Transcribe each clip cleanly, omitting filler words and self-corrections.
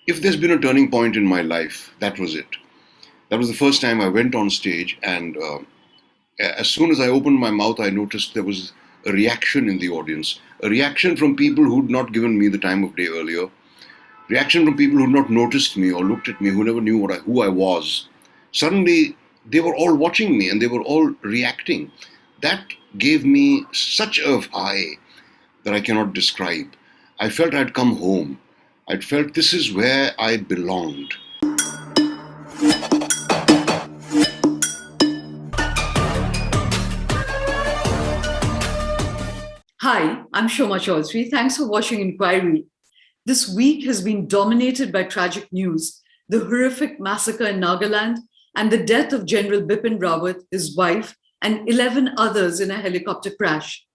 if there's been a turning point in my life, that was it. That was the first time I went on stage, and as soon as I opened my mouth, I noticed there was a reaction in the audience, a reaction from people who'd not given me the time of day earlier, reaction from people who'd not noticed me or looked at me, who never knew who I was. Suddenly, they were all watching me and they were all reacting. That gave me such a high that I cannot describe. I felt I'd come home. I'd felt this is where I belonged. Hi, I'm Shoma Chaudhury. Thanks for watching Enquiry. This week has been dominated by tragic news: the horrific massacre in Nagaland and the death of General Bipin Rawat, his wife, and 11 others in a helicopter crash.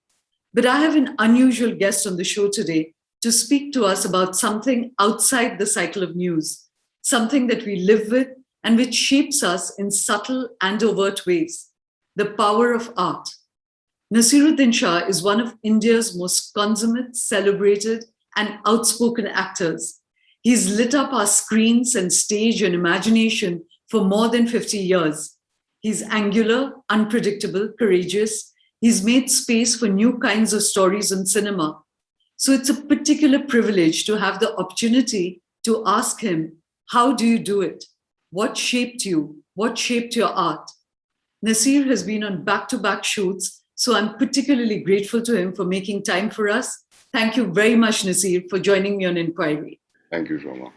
But I have an unusual guest on the show today to speak to us about something outside the cycle of news, something that we live with and which shapes us in subtle and overt ways: the power of art. Naseeruddin Shah is one of India's most consummate, celebrated, and outspoken actors. He's lit up our screens and stage and imagination for more than 50 years. He's angular, unpredictable, courageous. He's made space for new kinds of stories in cinema. So it's a particular privilege to have the opportunity to ask him, how do you do it? What shaped you? What shaped your art? Naseer has been on back-to-back shoots, so I'm particularly grateful to him for making time for us. Thank you very much, Naseer, for joining me on Enquiry. Thank you, Shoma.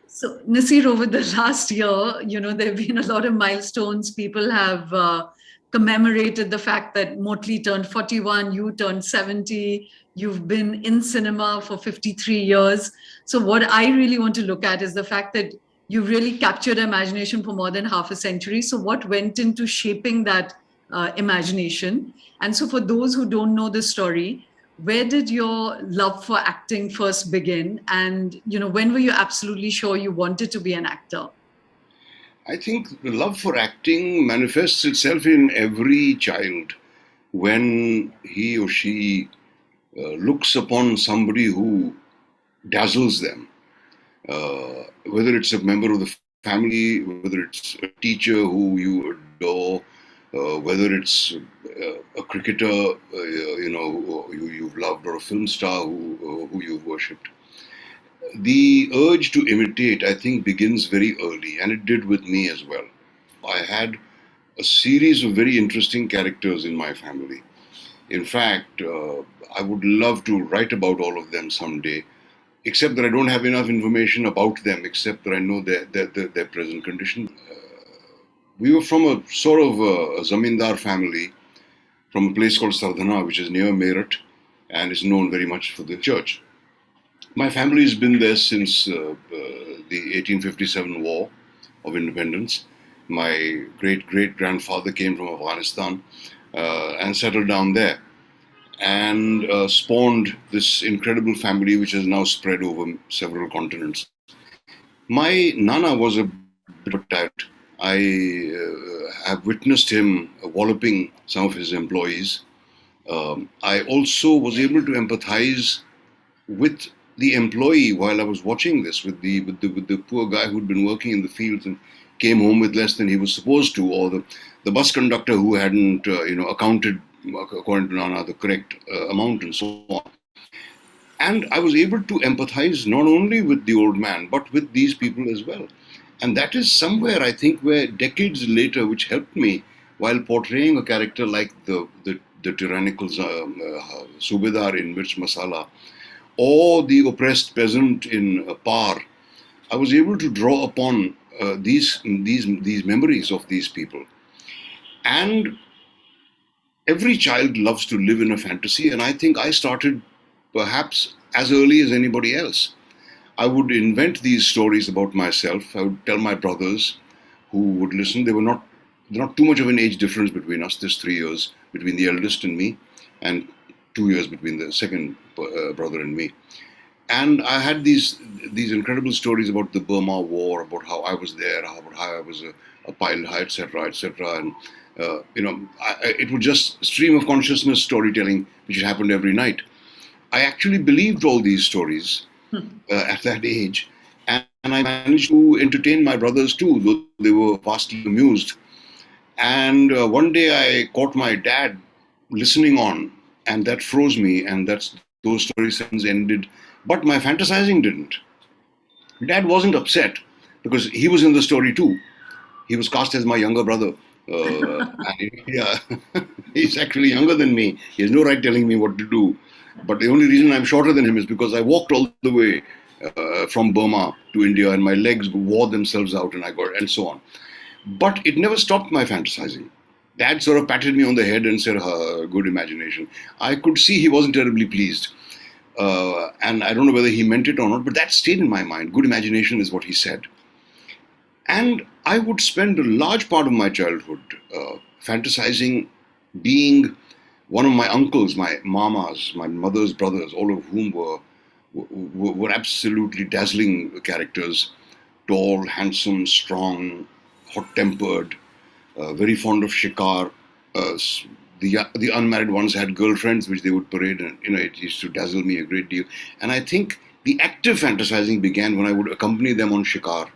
So, Naseer, over the last year, there have been a lot of milestones. People have commemorated the fact that Motli turned 41, you turned 70, you've been in cinema for 53 years. So what I really want to look at is the fact that you really captured imagination for more than half a century. So what went into shaping that imagination? And so for those who don't know the story, where did your love for acting first begin? And, when were you absolutely sure you wanted to be an actor? I think the love for acting manifests itself in every child when he or she looks upon somebody who dazzles them. Whether it's a member of the family, whether it's a teacher who you adore, whether it's a cricketer, who you've loved, or a film star who you've worshipped. The urge to imitate, I think, begins very early, and it did with me as well. I had a series of very interesting characters in my family. In fact, I would love to write about all of them someday, except that I don't have enough information about them, except that I know their present condition. We were from a sort of a zamindar family from a place called Sardhana, which is near Meerut, and is known very much for the church. My family has been there since the 1857 War of Independence. My great-great-grandfather came from Afghanistan and settled down there, and spawned this incredible family which has now spread over several continents. My Nana was a bit of a tyrant. I have witnessed him walloping some of his employees. I also was able to empathize with the employee while I was watching this, with the poor guy who'd been working in the fields and came home with less than he was supposed to, or the bus conductor who hadn't accounted according to Nana the correct amount, and so on. And I was able to empathize not only with the old man but with these people as well. And that is somewhere, I think, where decades later, which helped me while portraying a character like the tyrannical Subedar in Mirch Masala, or the oppressed peasant in Par, I was able to draw upon these memories of these people. And every child loves to live in a fantasy, and I think I started perhaps as early as anybody else. I would invent these stories about myself. I would tell my brothers, who would listen. There were not too much of an age difference between us. There's 3 years between the eldest and me, and 2 years between the second brother and me. And I had these incredible stories about the Burma War, about how I was there, about how I was a pilot, etc., etc. And it would just stream of consciousness storytelling, which happened every night. I actually believed all these stories at that age, and I managed to entertain my brothers too, though they were vastly amused. And one day I caught my dad listening on, and that froze me, and those story sessions ended. But my fantasizing didn't. Dad wasn't upset because he was in the story too. He was cast as my younger brother. Yeah, he's actually younger than me. He has no right telling me what to do. But the only reason I'm shorter than him is because I walked all the way from Burma to India, and my legs wore themselves out, and so on. But it never stopped my fantasizing. Dad sort of patted me on the head and said, "Good imagination." I could see he wasn't terribly pleased. And I don't know whether he meant it or not, but that stayed in my mind. Good imagination is what he said. And I would spend a large part of my childhood fantasizing being one of my uncles, my mamas, my mother's brothers, all of whom were absolutely dazzling characters, tall, handsome, strong, hot-tempered, very fond of shikar. The unmarried ones had girlfriends which they would parade, and it used to dazzle me a great deal. And I think the active fantasizing began when I would accompany them on shikar,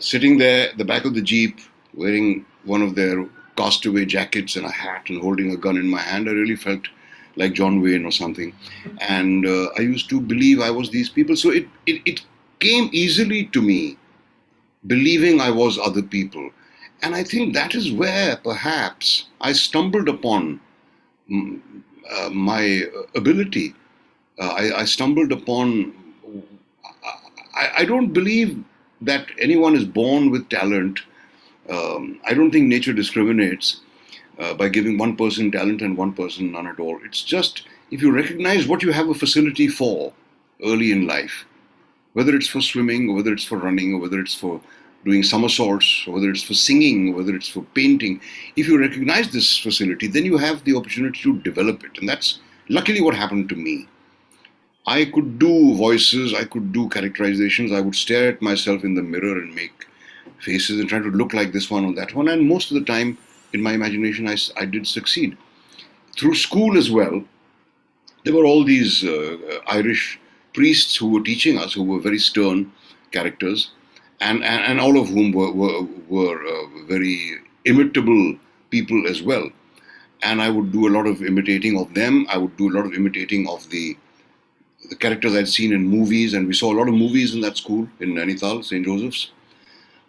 sitting there at the back of the jeep, wearing one of their castaway jackets and a hat and holding a gun in my hand. I really felt like John Wayne or something. And I used to believe I was these people. So it came easily to me, believing I was other people. And I think that is where perhaps I stumbled upon my ability. I stumbled upon. I don't believe that anyone is born with talent. I don't think nature discriminates by giving one person talent and one person none at all. It's just if you recognize what you have a facility for early in life, whether it's for swimming, or whether it's for running, or whether it's for doing somersaults, or whether it's for singing, or whether it's for painting, if you recognize this facility, then you have the opportunity to develop it. And that's luckily what happened to me. I could do voices, I could do characterizations, I would stare at myself in the mirror and make faces and try to look like this one or that one. And most of the time, in my imagination, I did succeed. Through school as well, there were all these Irish priests who were teaching us, who were very stern characters, and all of whom were very imitable people as well. And I would do a lot of imitating of them. I would do a lot of imitating of the characters I'd seen in movies, and we saw a lot of movies in that school in Nainital, St. Joseph's.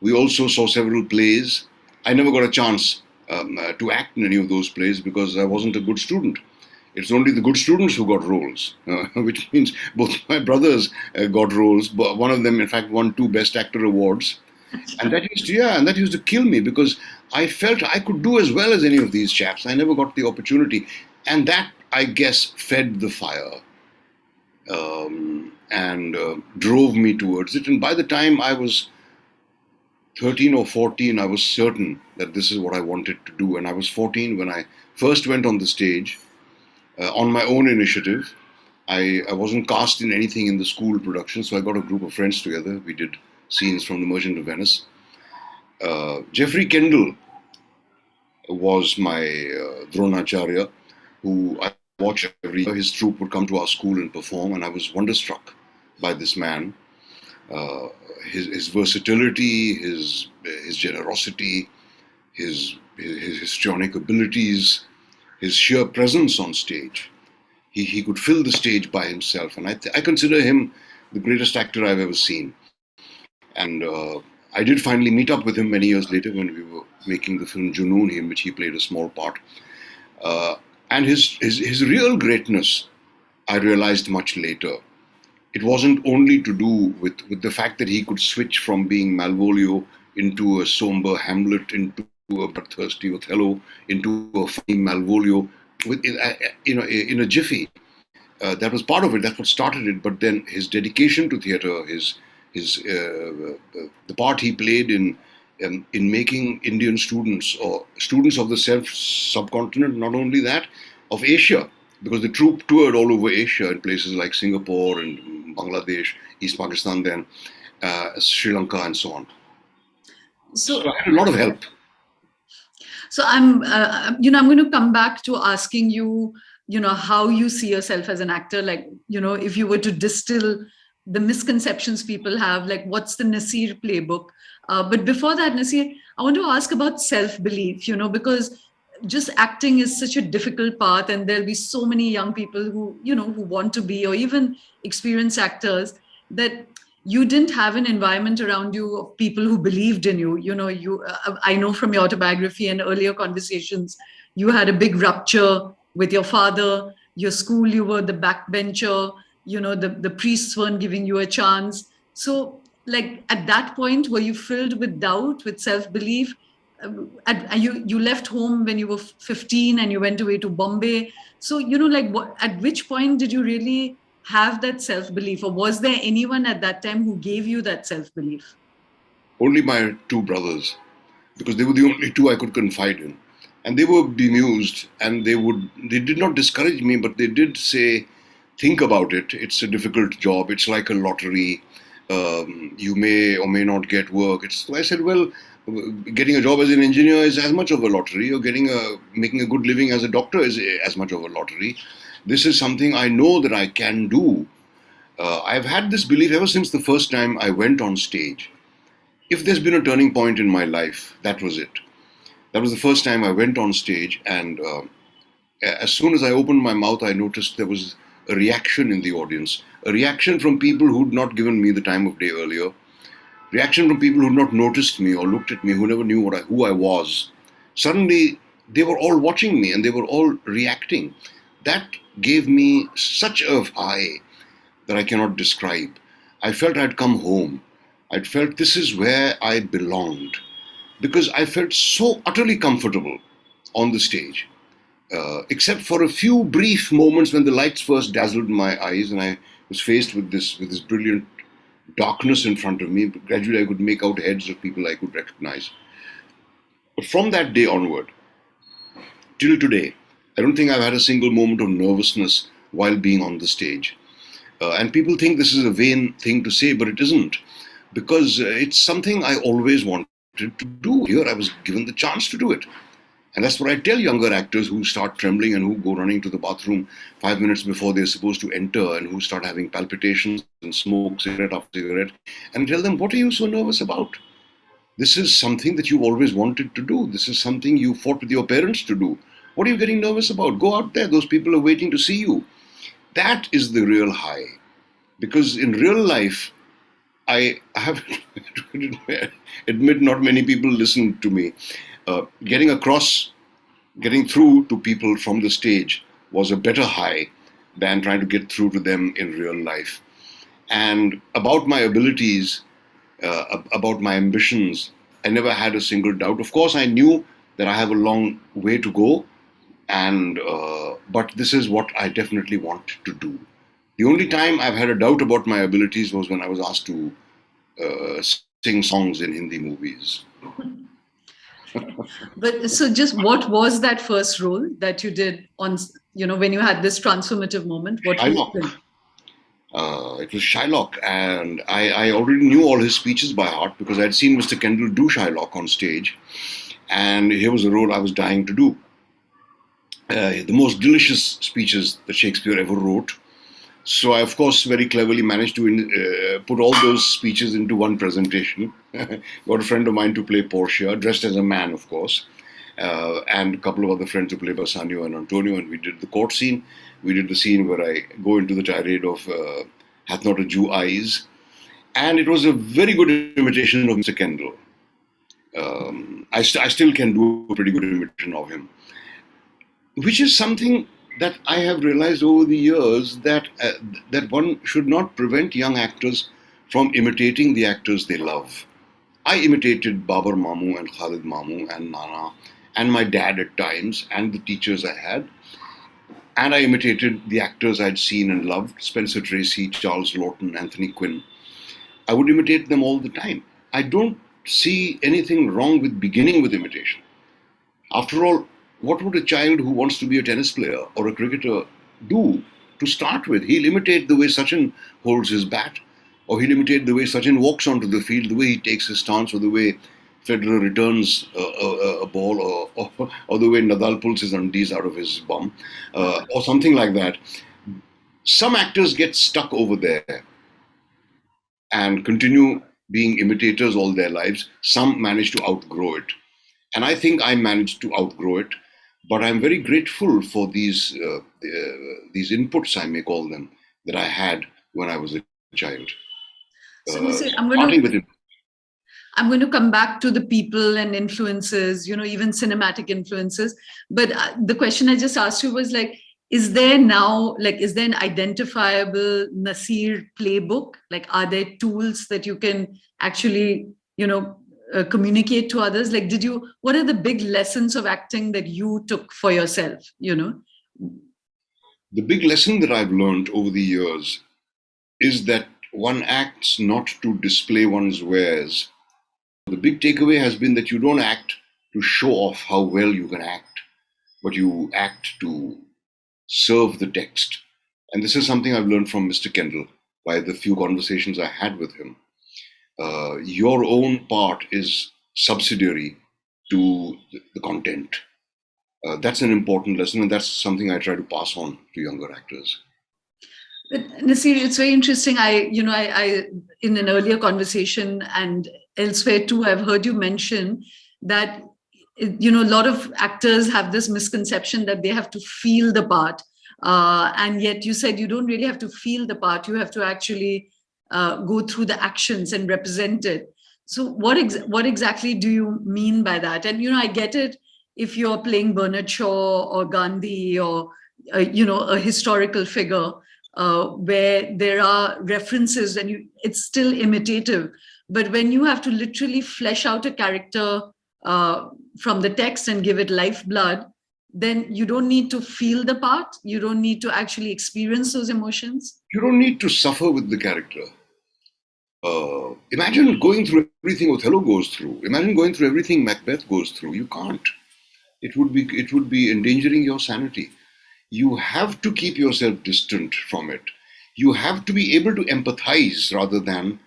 We also saw several plays. I never got a chance to act in any of those plays because I wasn't a good student. It's only the good students who got roles, which means both my brothers got roles. But one of them, in fact, won 2 Best Actor awards, and that used to kill me because I felt I could do as well as any of these chaps. I never got the opportunity, and that I guess fed the fire and drove me towards it. And by the time I was 13 or 14, I was certain that this is what I wanted to do. And I was 14 when I first went on the stage on my own initiative. I wasn't cast in anything in the school production, so I got a group of friends together. We did scenes from The Merchant of Venice. Jeffrey Kendall was my Dronacharya, who I watched every year. His troupe would come to our school and perform, and I was wonderstruck by this man. His versatility, his generosity, his histrionic abilities, his sheer presence on stage. He could fill the stage by himself, and I consider him the greatest actor I've ever seen. And I did finally meet up with him many years later when we were making the film Junoon, in which he played a small part. And his real greatness, I realized much later. It wasn't only to do with the fact that he could switch from being Malvolio into a somber Hamlet, into a bloodthirsty Othello, into a funny Malvolio, in a jiffy. That was part of it. That's what started it. But then his dedication to theatre, the part he played in making Indian students or students of the subcontinent, not only that, of Asia, because the troupe toured all over Asia in places like Singapore and Bangladesh, East Pakistan, then Sri Lanka, and so on. So I had a lot of help. So I'm going to come back to asking you, how you see yourself as an actor. Like, if you were to distill the misconceptions people have, like what's the Naseer playbook. But before that, Naseer, I want to ask about self-belief, because just acting is such a difficult path, and there'll be so many young people who want to be, or even experienced actors, that you didn't have an environment around you of people who believed in you. I know from your autobiography and earlier conversations, you had a big rupture with your father. Your school, you were the backbencher. The priests weren't giving you a chance. So, like at that point, were you filled with doubt, with self-belief? You left home when you were 15 and you went away to Bombay. So, at which point did you really have that self-belief, or was there anyone at that time who gave you that self-belief? Only my two brothers, because they were the only two I could confide in. And they were bemused, and they did not discourage me, but they did say, think about it. It's a difficult job. It's like a lottery. You may or may not get work. So I said, well, getting a job as an engineer is as much of a lottery, or making a good living as a doctor is as much of a lottery. This is something I know that I can do. I've had this belief ever since the first time I went on stage. If there's been a turning point in my life, that was it. That was the first time I went on stage, and as soon as I opened my mouth, I noticed there was a reaction in the audience, a reaction from people who'd not given me the time of day earlier, reaction from people who'd not noticed me or looked at me, who never knew who I was. Suddenly, they were all watching me and they were all reacting. That gave me such a high that I cannot describe. I felt I'd come home. I felt this is where I belonged, because I felt so utterly comfortable on the stage. Except for a few brief moments when the lights first dazzled my eyes and I was faced with this brilliant darkness in front of me. But gradually I could make out heads of people I could recognize. But from that day onward, till today, I don't think I've had a single moment of nervousness while being on the stage. And people think this is a vain thing to say, but it isn't. Because it's something I always wanted to do. Here I was given the chance to do it. And that's what I tell younger actors who start trembling and who go running to the bathroom 5 minutes before they're supposed to enter, and who start having palpitations and smoke cigarette after cigarette. And I tell them, what are you so nervous about? This is something that you've always wanted to do. This is something you fought with your parents to do. What are you getting nervous about? Go out there. Those people are waiting to see you. That is the real high. Because in real life, I have to admit not many people listen to me. Getting through to people from the stage was a better high than trying to get through to them in real life. And about my abilities, about my ambitions, I never had a single doubt. Of course, I knew that I have a long way to go, but this is what I definitely want to do. The only time I've had a doubt about my abilities was when I was asked to sing songs in Hindi movies. But so just what was that first role that you did on, when you had this transformative moment? What Shylock. It was Shylock, and I already knew all his speeches by heart because I'd seen Mr. Kendall do Shylock on stage, and here was a role I was dying to do. The most delicious speeches that Shakespeare ever wrote. So I, of course, very cleverly managed to put all those speeches into one presentation. Got a friend of mine to play Portia, dressed as a man, of course, and a couple of other friends to play Bassanio and Antonio, and we did the court scene. We did the scene where I go into the tirade of Hath Not a Jew Eyes, and it was a very good imitation of Mr. Kendall. I still can do a pretty good imitation of him, which is something that I have realized over the years, that one should not prevent young actors from imitating the actors they love. I imitated Babar Mamu and Khalid Mamu and Nana and my dad at times and the teachers I had. And I imitated the actors I'd seen and loved, Spencer Tracy, Charles Lawton, Anthony Quinn. I would imitate them all the time. I don't see anything wrong with beginning with imitation. After all, what would a child who wants to be a tennis player or a cricketer do to start with? He'll imitate the way Sachin holds his bat, or he'll imitate the way Sachin walks onto the field, the way he takes his stance, or the way Federer returns a ball, or the way Nadal pulls his undies out of his bum, or something like that. Some actors get stuck over there. and continue being imitators all their lives. Some manage to outgrow it. And I think I managed to outgrow it. But I'm very grateful for these inputs, I may call them, that I had when I was a child. So Naseer, Starting with I'm going to come back to the people and influences, even cinematic influences. But the question I just asked you was like, is there an identifiable Naseer playbook? Like, are there tools that you can actually, communicate to others? Like, what are the big lessons of acting that you took for yourself, the big lesson that I've learned over the years is that one acts not to display one's wares. The big takeaway has been that you don't act to show off how well you can act, but you act to serve the text. And this is something I've learned from Mr. Kendall by the few conversations I had with him. Your own part is subsidiary to the content. That's an important lesson, and that's something I try to pass on to younger actors. But Naseer, it's very interesting. I in an earlier conversation and elsewhere too, I've heard you mention that a lot of actors have this misconception that they have to feel the part, and yet you said you don't really have to feel the part. You have to actually go through the actions and represent it. So what exactly do you mean by that? And I get it if you're playing Bernard Shaw or Gandhi or a historical figure where there are references and it's still imitative. But when you have to literally flesh out a character from the text and give it lifeblood, then you don't need to feel the part. You don't need to actually experience those emotions. You don't need to suffer with the character. Imagine going through everything Othello goes through. Imagine going through everything Macbeth goes through. You can't. It would be endangering your sanity. You have to keep yourself distant from it. You have to be able to empathize rather than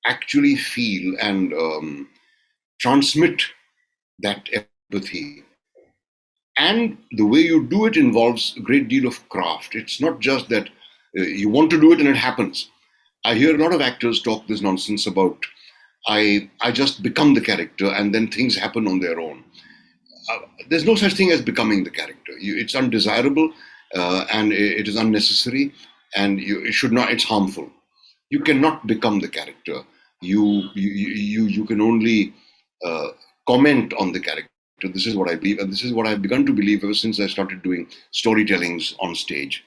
actually feel and transmit that empathy. And the way you do it involves a great deal of craft. It's not just that you want to do it and it happens. I hear a lot of actors talk this nonsense about I just become the character and then things happen on their own. There's no such thing as becoming the character. It's undesirable and it is unnecessary, and it should not. It's harmful. You cannot become the character. You can only comment on the character. This is what I believe, and this is what I've begun to believe ever since I started doing storytellings on stage.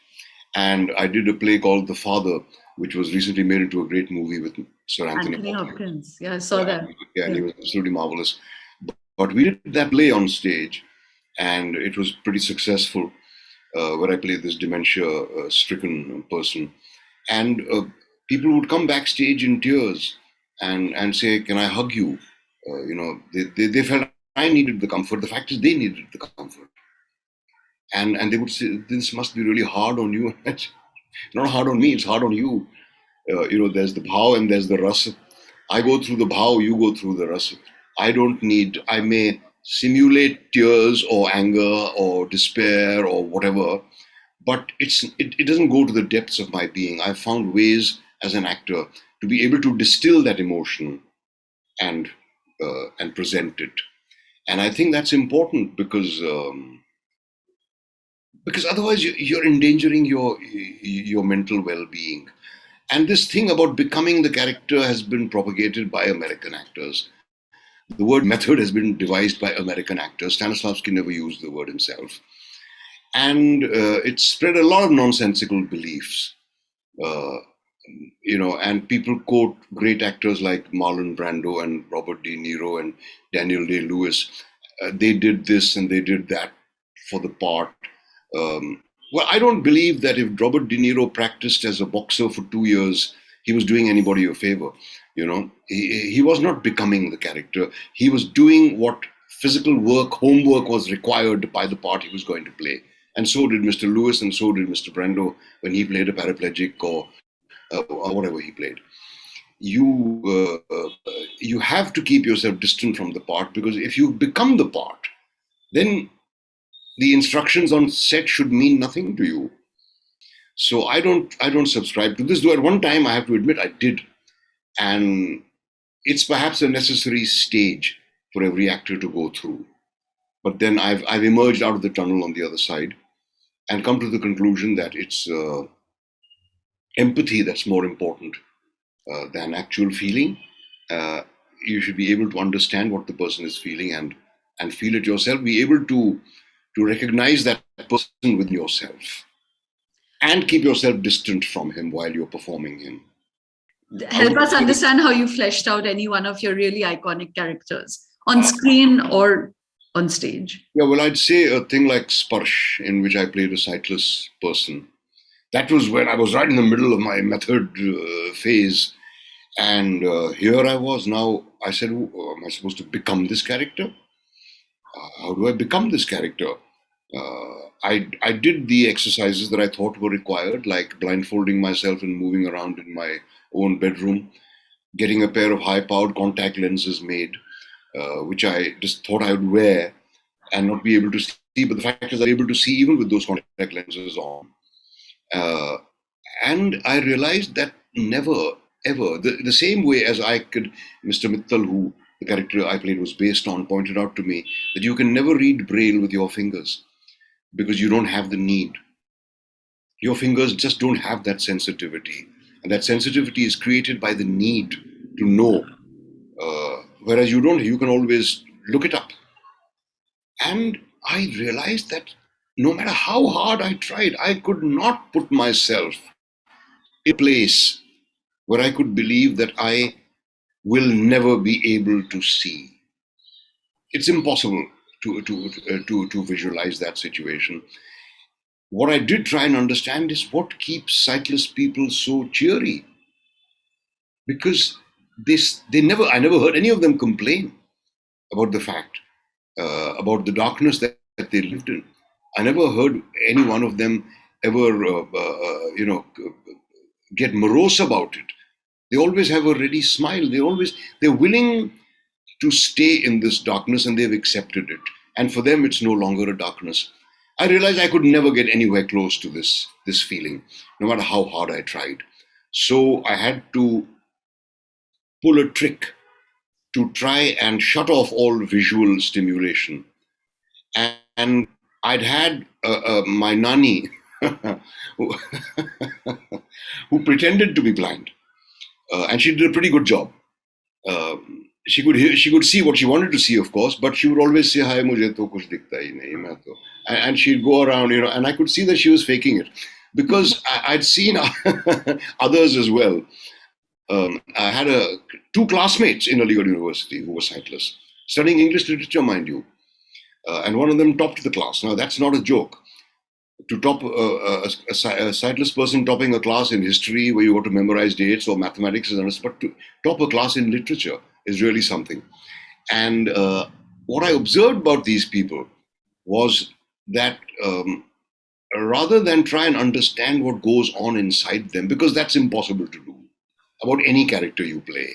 And I did a play called The Father, which was recently made into a great movie with Sir Anthony Hopkins. Yeah, I saw that. Yeah, and he was absolutely marvelous. But we did that play on stage, and it was pretty successful. Where I played this dementia-stricken person, and people would come backstage in tears and say, "Can I hug you?" They felt I needed the comfort. The fact is, they needed the comfort, and they would say, "This must be really hard on you." It's not hard on me; it's hard on you. There's the bhav and there's the ras. I go through the bhav, you go through the ras. I may simulate tears or anger or despair or whatever, but it doesn't go to the depths of my being. I've found ways as an actor to be able to distill that emotion and present it. And I think that's important because otherwise you're endangering your mental well-being. And this thing about becoming the character has been propagated by American actors. The word method has been devised by American actors. Stanislavski never used the word himself. And it spread a lot of nonsensical beliefs. And people quote great actors like Marlon Brando and Robert De Niro and Daniel Day-Lewis. They did this and they did that for the part. Well, I don't believe that if Robert De Niro practiced as a boxer for 2 years, he was doing anybody a favor. He was not becoming the character. He was doing what physical work, homework was required by the part he was going to play. And so did Mr. Lewis, and so did Mr. Brando when he played a paraplegic or whatever he played. You have to keep yourself distant from the part, because if you become the part, then the instructions on set should mean nothing to you. So I don't subscribe to this. Though at one time I have to admit I did. And it's perhaps a necessary stage for every actor to go through. But then I've emerged out of the tunnel on the other side and come to the conclusion that it's empathy that's more important than actual feeling. Uh, you should be able to understand what the person is feeling and feel it yourself. Be able to recognize that person within yourself and keep yourself distant from him while you're performing him. Help us understand how you fleshed out any one of your really iconic characters on screen or on stage. Yeah, well, I'd say a thing like Sparsh, in which I played a sightless person. That was when I was right in the middle of my method phase. And here I was now. I said, am I supposed to become this character? How do I become this character? I did the exercises that I thought were required, like blindfolding myself and moving around in my own bedroom, getting a pair of high-powered contact lenses made, which I just thought I would wear and not be able to see. But the fact is, I'm able to see even with those contact lenses on. And I realized that never, ever, the same way as I could, Mr. Mittal, who the character I played was based on, pointed out to me that you can never read Braille with your fingers because you don't have the need. Your fingers just don't have that sensitivity. And that sensitivity is created by the need to know. Whereas you don't, you can always look it up. And I realized that no matter how hard I tried, I could not put myself in a place where I could believe that I will never be able to see. It's impossible to visualize that situation. What I did try and understand is what keeps sightless people so cheery. Because I never heard any of them complain about the fact, about the darkness that they lived in. I never heard any one of them ever, get morose about it. They always have a ready smile. They're willing to stay in this darkness, and they've accepted it. And for them, it's no longer a darkness. I realized I could never get anywhere close to this feeling, no matter how hard I tried. So I had to pull a trick to try and shut off all visual stimulation. And I'd had my nani, who, who pretended to be blind, and she did a pretty good job. She could see what she wanted to see, of course, but she would always say, "Hi, mujhe to kuch dikhta hi nahi, main to," and she'd go around, and I could see that she was faking it because I'd seen others as well. I had two classmates in Aligarh University who were sightless, studying English literature, mind you, and one of them topped the class. Now that's not a joke. To top a sightless person topping a class in history where you got to memorize dates or mathematics is honest, but to top a class in literature is really something. And what I observed about these people was that rather than try and understand what goes on inside them, because that's impossible to do about any character you play,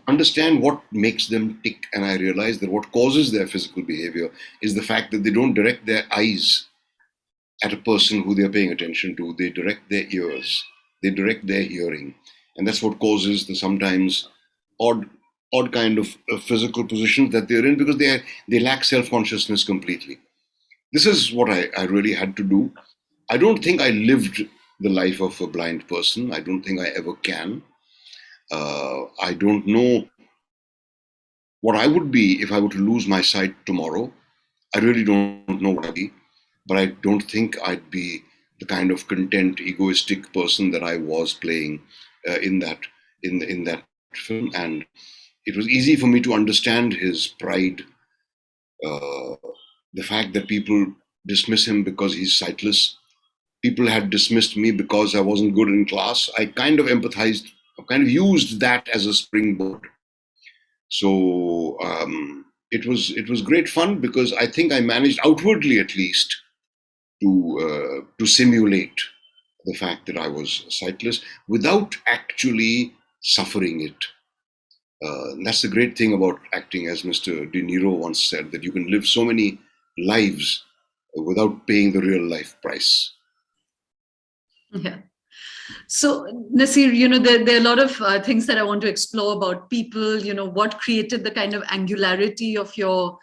understand what makes them tick. And I realized that what causes their physical behavior is the fact that they don't direct their eyes at a person who they're paying attention to. They direct their ears, they direct their hearing. And that's what causes the sometimes odd kind of physical positions that they're in, because they lack self-consciousness completely. This is what I really had to do. I don't think I lived the life of a blind person. I don't think I ever can. I don't know what I would be if I were to lose my sight tomorrow. I really don't know what I'd be, but I don't think I'd be the kind of content, egoistic person that I was playing in that film. And it was easy for me to understand his pride, the fact that people dismiss him because he's sightless. People had dismissed me because I wasn't good in class. I kind of empathized, kind of used that as a springboard. So it was great fun because I think I managed outwardly, at least, to simulate the fact that I was sightless without actually suffering it. That's the great thing about acting, as Mr. De Niro once said, that you can live so many lives without paying the real life price. Yeah. So, Naseer, there are a lot of things that I want to explore about people, what created the kind of angularity of your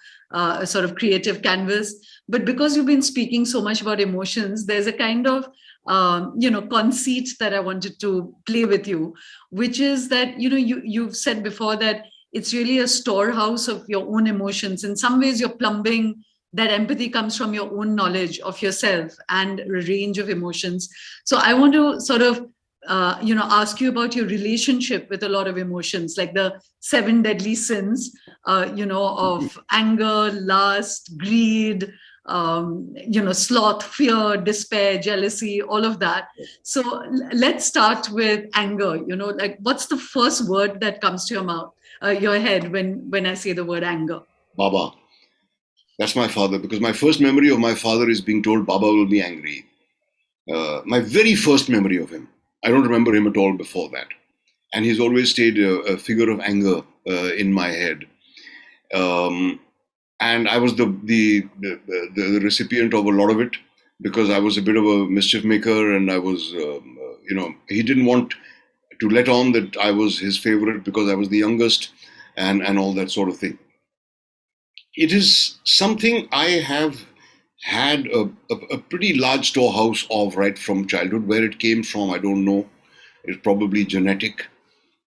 sort of creative canvas. But because you've been speaking so much about emotions, there's a kind of, conceit that I wanted to play with you, which is that, you've said before that it's really a storehouse of your own emotions. In some ways, you're plumbing that empathy comes from your own knowledge of yourself and a range of emotions. So I want to sort of ask you about your relationship with a lot of emotions, like the seven deadly sins, of anger, lust, greed, sloth, fear, despair, jealousy, all of that. So let's start with anger. Like what's the first word that comes to your mouth, your head when I say the word anger? Baba. That's my father, because my first memory of my father is being told Baba will be angry. My very first memory of him. I don't remember him at all before that. And he's always stayed a figure of anger in my head. And I was the recipient of a lot of it, because I was a bit of a mischief maker, and I was, he didn't want to let on that I was his favorite because I was the youngest, and all that sort of thing. It is something I have had a pretty large storehouse of right from childhood. Where it came from, I don't know. It's probably genetic,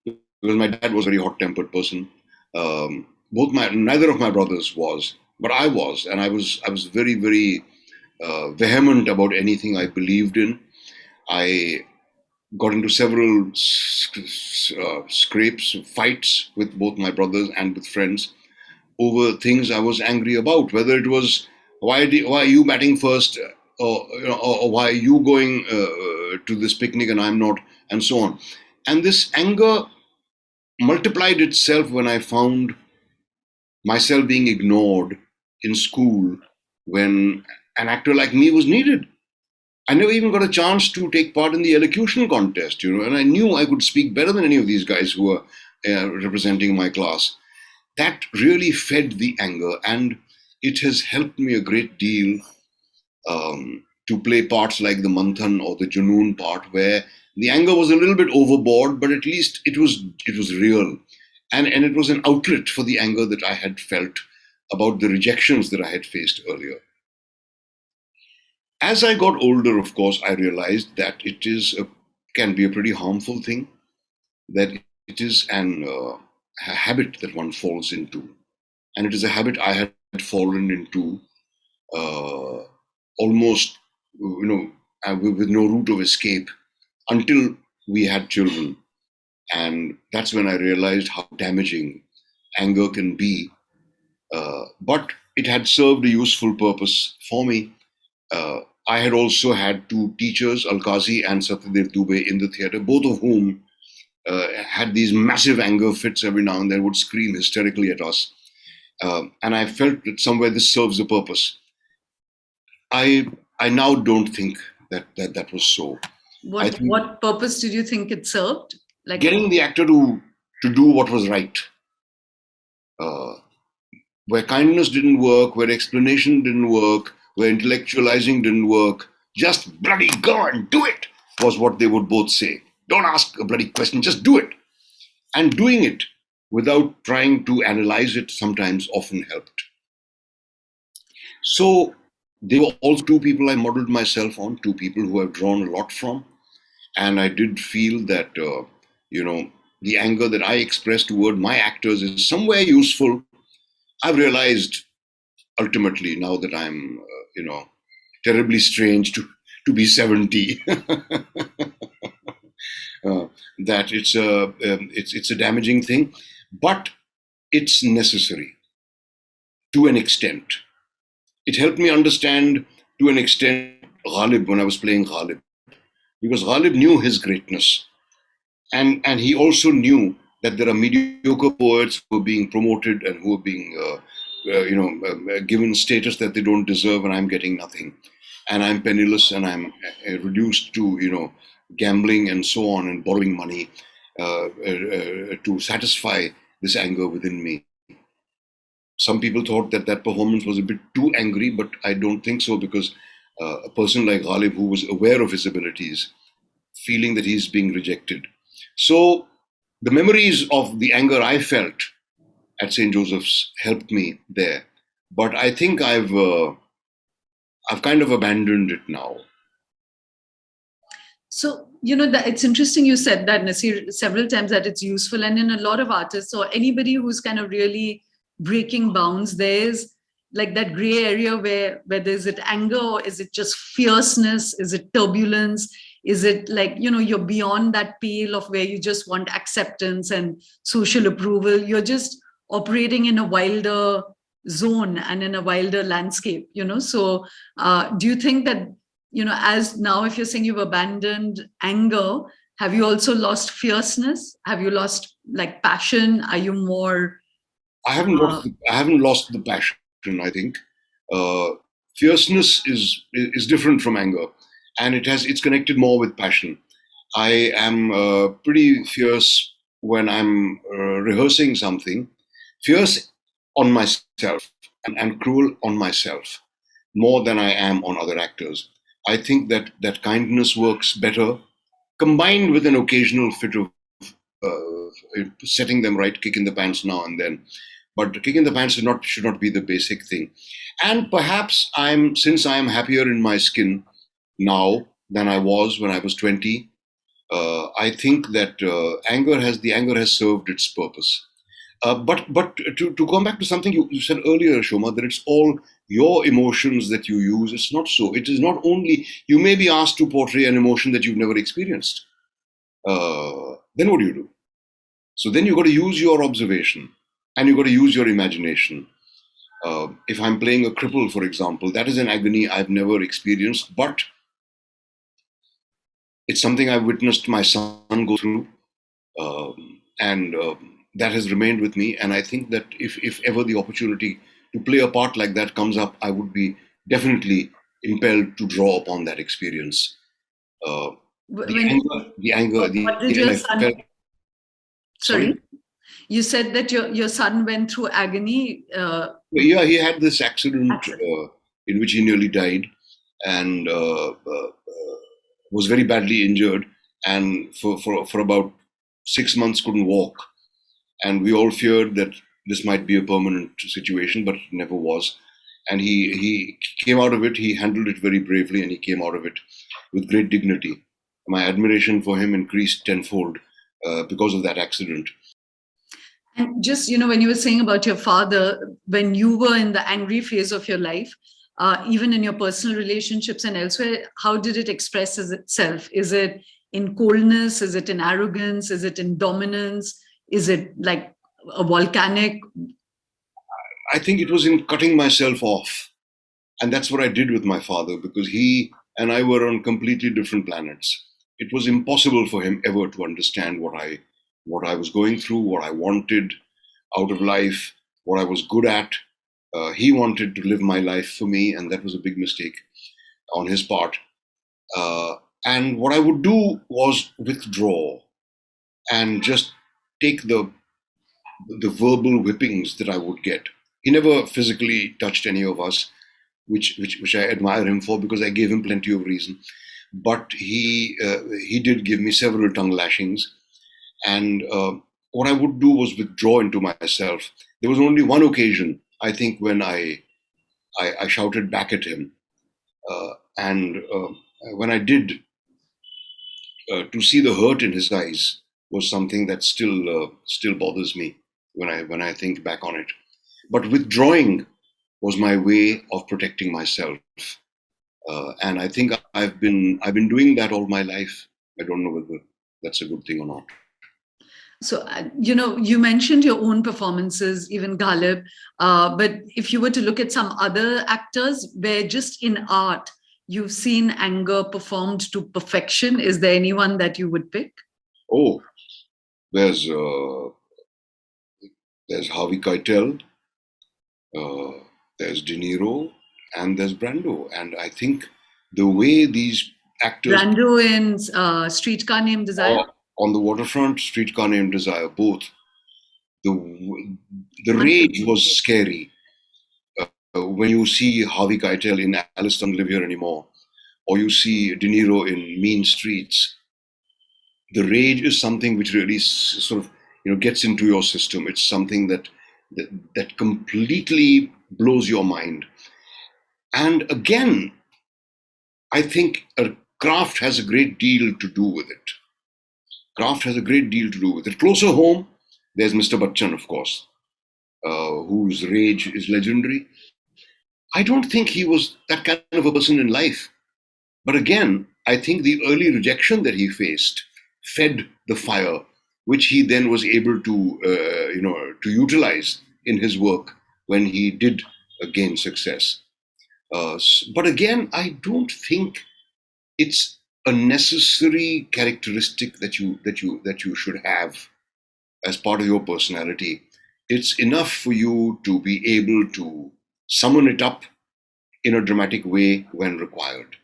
because my dad was a very hot-tempered person. Neither of my brothers was, but I was, and I was very, very vehement about anything I believed in. I got into several scrapes, fights with both my brothers and with friends over things I was angry about, whether it was why are you batting first, or why are you going to this picnic and I'm not, and so on. And this anger multiplied itself when I found myself being ignored in school when an actor like me was needed. I never even got a chance to take part in the elocution contest, and I knew I could speak better than any of these guys who were representing my class. That really fed the anger, and it has helped me a great deal to play parts like the Manthan or the Junoon part, where the anger was a little bit overboard, but at least it was real, and it was an outlet for the anger that I had felt about the rejections that I had faced earlier. As I got older, of course, I realized that can be a pretty harmful thing, that it is a habit that one falls into. And it is a habit I had fallen into uh, almost, with no route of escape until we had children. And that's when I realized how damaging anger can be. But it had served a useful purpose for me. Uh, I had also had two teachers, Alkazi and Satyadev Dubey, in the theatre, both of whom had these massive anger fits every now and then, would scream hysterically at us. And I felt that somewhere this serves a purpose. I I now don't think that was so. I What think what purpose did you think it served? Like, getting the actor to do what was right, uh, where kindness didn't work, where explanation didn't work, where intellectualizing didn't work, just bloody go and do it, was what they would both say. Don't ask a bloody question, just do it. And doing it without trying to analyze it sometimes often helped. So they were also two people I modeled myself on, two people who I've drawn a lot from. And I did feel that, the anger that I express toward my actors is somewhere useful. I've realized ultimately, now that I'm, terribly strange to be 70, that it's a damaging thing, but it's necessary to an extent. It helped me understand to an extent Ghalib when I was playing Ghalib, because Ghalib knew his greatness, and he also knew that there are mediocre poets who are being promoted and who are being given status that they don't deserve, and I'm getting nothing, and I'm penniless, and I'm reduced to gambling and so on, and borrowing money to satisfy this anger within me. Some people thought that that performance was a bit too angry, but I don't think so, because a person like Ghalib, who was aware of his abilities, feeling that he's being rejected. So the memories of the anger I felt at St. Joseph's helped me there. But I think I've kind of abandoned it now. So, that it's interesting you said that, Naseer, several times, that it's useful. And in a lot of artists or anybody who's kind of really breaking bounds, there's like that gray area where is it anger, or is it just fierceness? Is it turbulence? Is it like, you're beyond that pale of where you just want acceptance and social approval? You're just operating in a wilder zone and in a wilder landscape, So do you think that, as now, if you're saying you've abandoned anger, have you also lost fierceness? Have you lost like passion? Are you more? I haven't lost the passion. I think uh, fierceness is different from anger, and it's connected more with passion. I am pretty fierce when I'm rehearsing something, fierce on myself and cruel on myself more than I am on other actors. I think that kindness works better combined with an occasional fit of setting them right, kick in the pants now and then. But kick in the pants should not be the basic thing. And perhaps since I am happier in my skin now than I was when I was 20. I think that anger has served its purpose. But to come back to something you said earlier, Shoma, that it's all your emotions that you use. It's not so. It is not only you may be asked to portray an emotion that you've never experienced. Then what do you do? So then you got to use your observation and you got to use your imagination. If I'm playing a cripple, for example, that is an agony I've never experienced, but it's something I've witnessed my son go through, and that has remained with me. And I think that if ever the opportunity to play a part like that comes up, I would be definitely impelled to draw upon that experience. The anger, What did and your I son? felt, Sorry, you said that your son went through agony. Yeah, he had this accident in which he nearly died, and was very badly injured, and for about 6 months couldn't walk. And we all feared that this might be a permanent situation, but it never was. And he came out of it. He handled it very bravely, and he came out of it with great dignity. My admiration for him increased tenfold because of that accident. And just, when you were saying about your father, when you were in the angry phase of your life, even in your personal relationships and elsewhere, how did it express itself? Is it in coldness? Is it in arrogance? Is it in dominance? Is it like a volcanic? I think it was in cutting myself off. And that's what I did with my father, because he and I were on completely different planets. It was impossible for him ever to understand what I was going through, what I wanted out of life, what I was good at. He wanted to live my life for me, and that was a big mistake on his part. And what I would do was withdraw and just take the verbal whippings that I would get. He never physically touched any of us, which I admire him for, because I gave him plenty of reason. But he did give me several tongue lashings, and what I would do was withdraw into myself. There was only one occasion, I think, when I shouted back at him, and when I did, to see the hurt in his eyes was something that still bothers me when I think back on it. But withdrawing was my way of protecting myself, and I think I've been doing that all my life. I don't know whether that's a good thing or not. So, you mentioned your own performances, even Ghalib, but if you were to look at some other actors where just in art you've seen anger performed to perfection, is there anyone that you would pick? Oh, there's Harvey Keitel, there's De Niro, and there's Brando. And I think the way these actors... Brando in Streetcar Named Desire? On the Waterfront, Streetcar Named Desire, both. The rage was scary. When you see Harvey Keitel in Alice Doesn't Live Here Anymore, or you see De Niro in Mean Streets, the rage is something which really sort of gets into your system. It's something that completely blows your mind. And again, I think a craft has a great deal to do with it. Craft has a great deal to do with it. Closer home, there's Mr. Bachchan, of course, whose rage is legendary. I don't think he was that kind of a person in life. But again, I think the early rejection that he faced fed the fire, which he then was able to utilize in his work when he did gain success. But again, I don't think it's a necessary characteristic that you should have as part of your personality. It's enough for you to be able to summon it up in a dramatic way when required.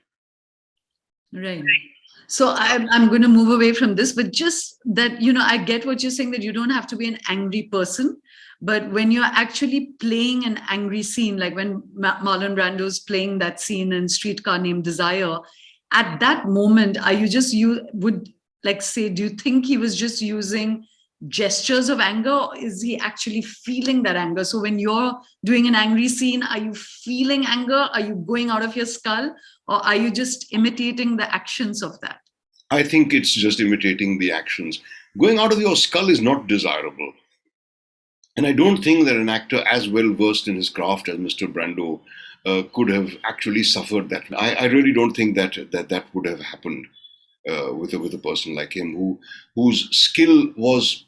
Right. So I'm going to move away from this, but just that, I get what you're saying, that you don't have to be an angry person. But when you're actually playing an angry scene, like when Marlon Brando's playing that scene in Streetcar Named Desire, at that moment, are you just, you would like say, do you think he was just using gestures of anger, or is he actually feeling that anger? So when you're doing an angry scene, are you feeling anger? Are you going out of your skull? Or are you just imitating the actions of that? I think it's just imitating the actions. Going out of your skull is not desirable. And I don't think that an actor as well versed in his craft as Mr. Brando could have actually suffered that. I really don't think that would have happened with a person like him, whose skill was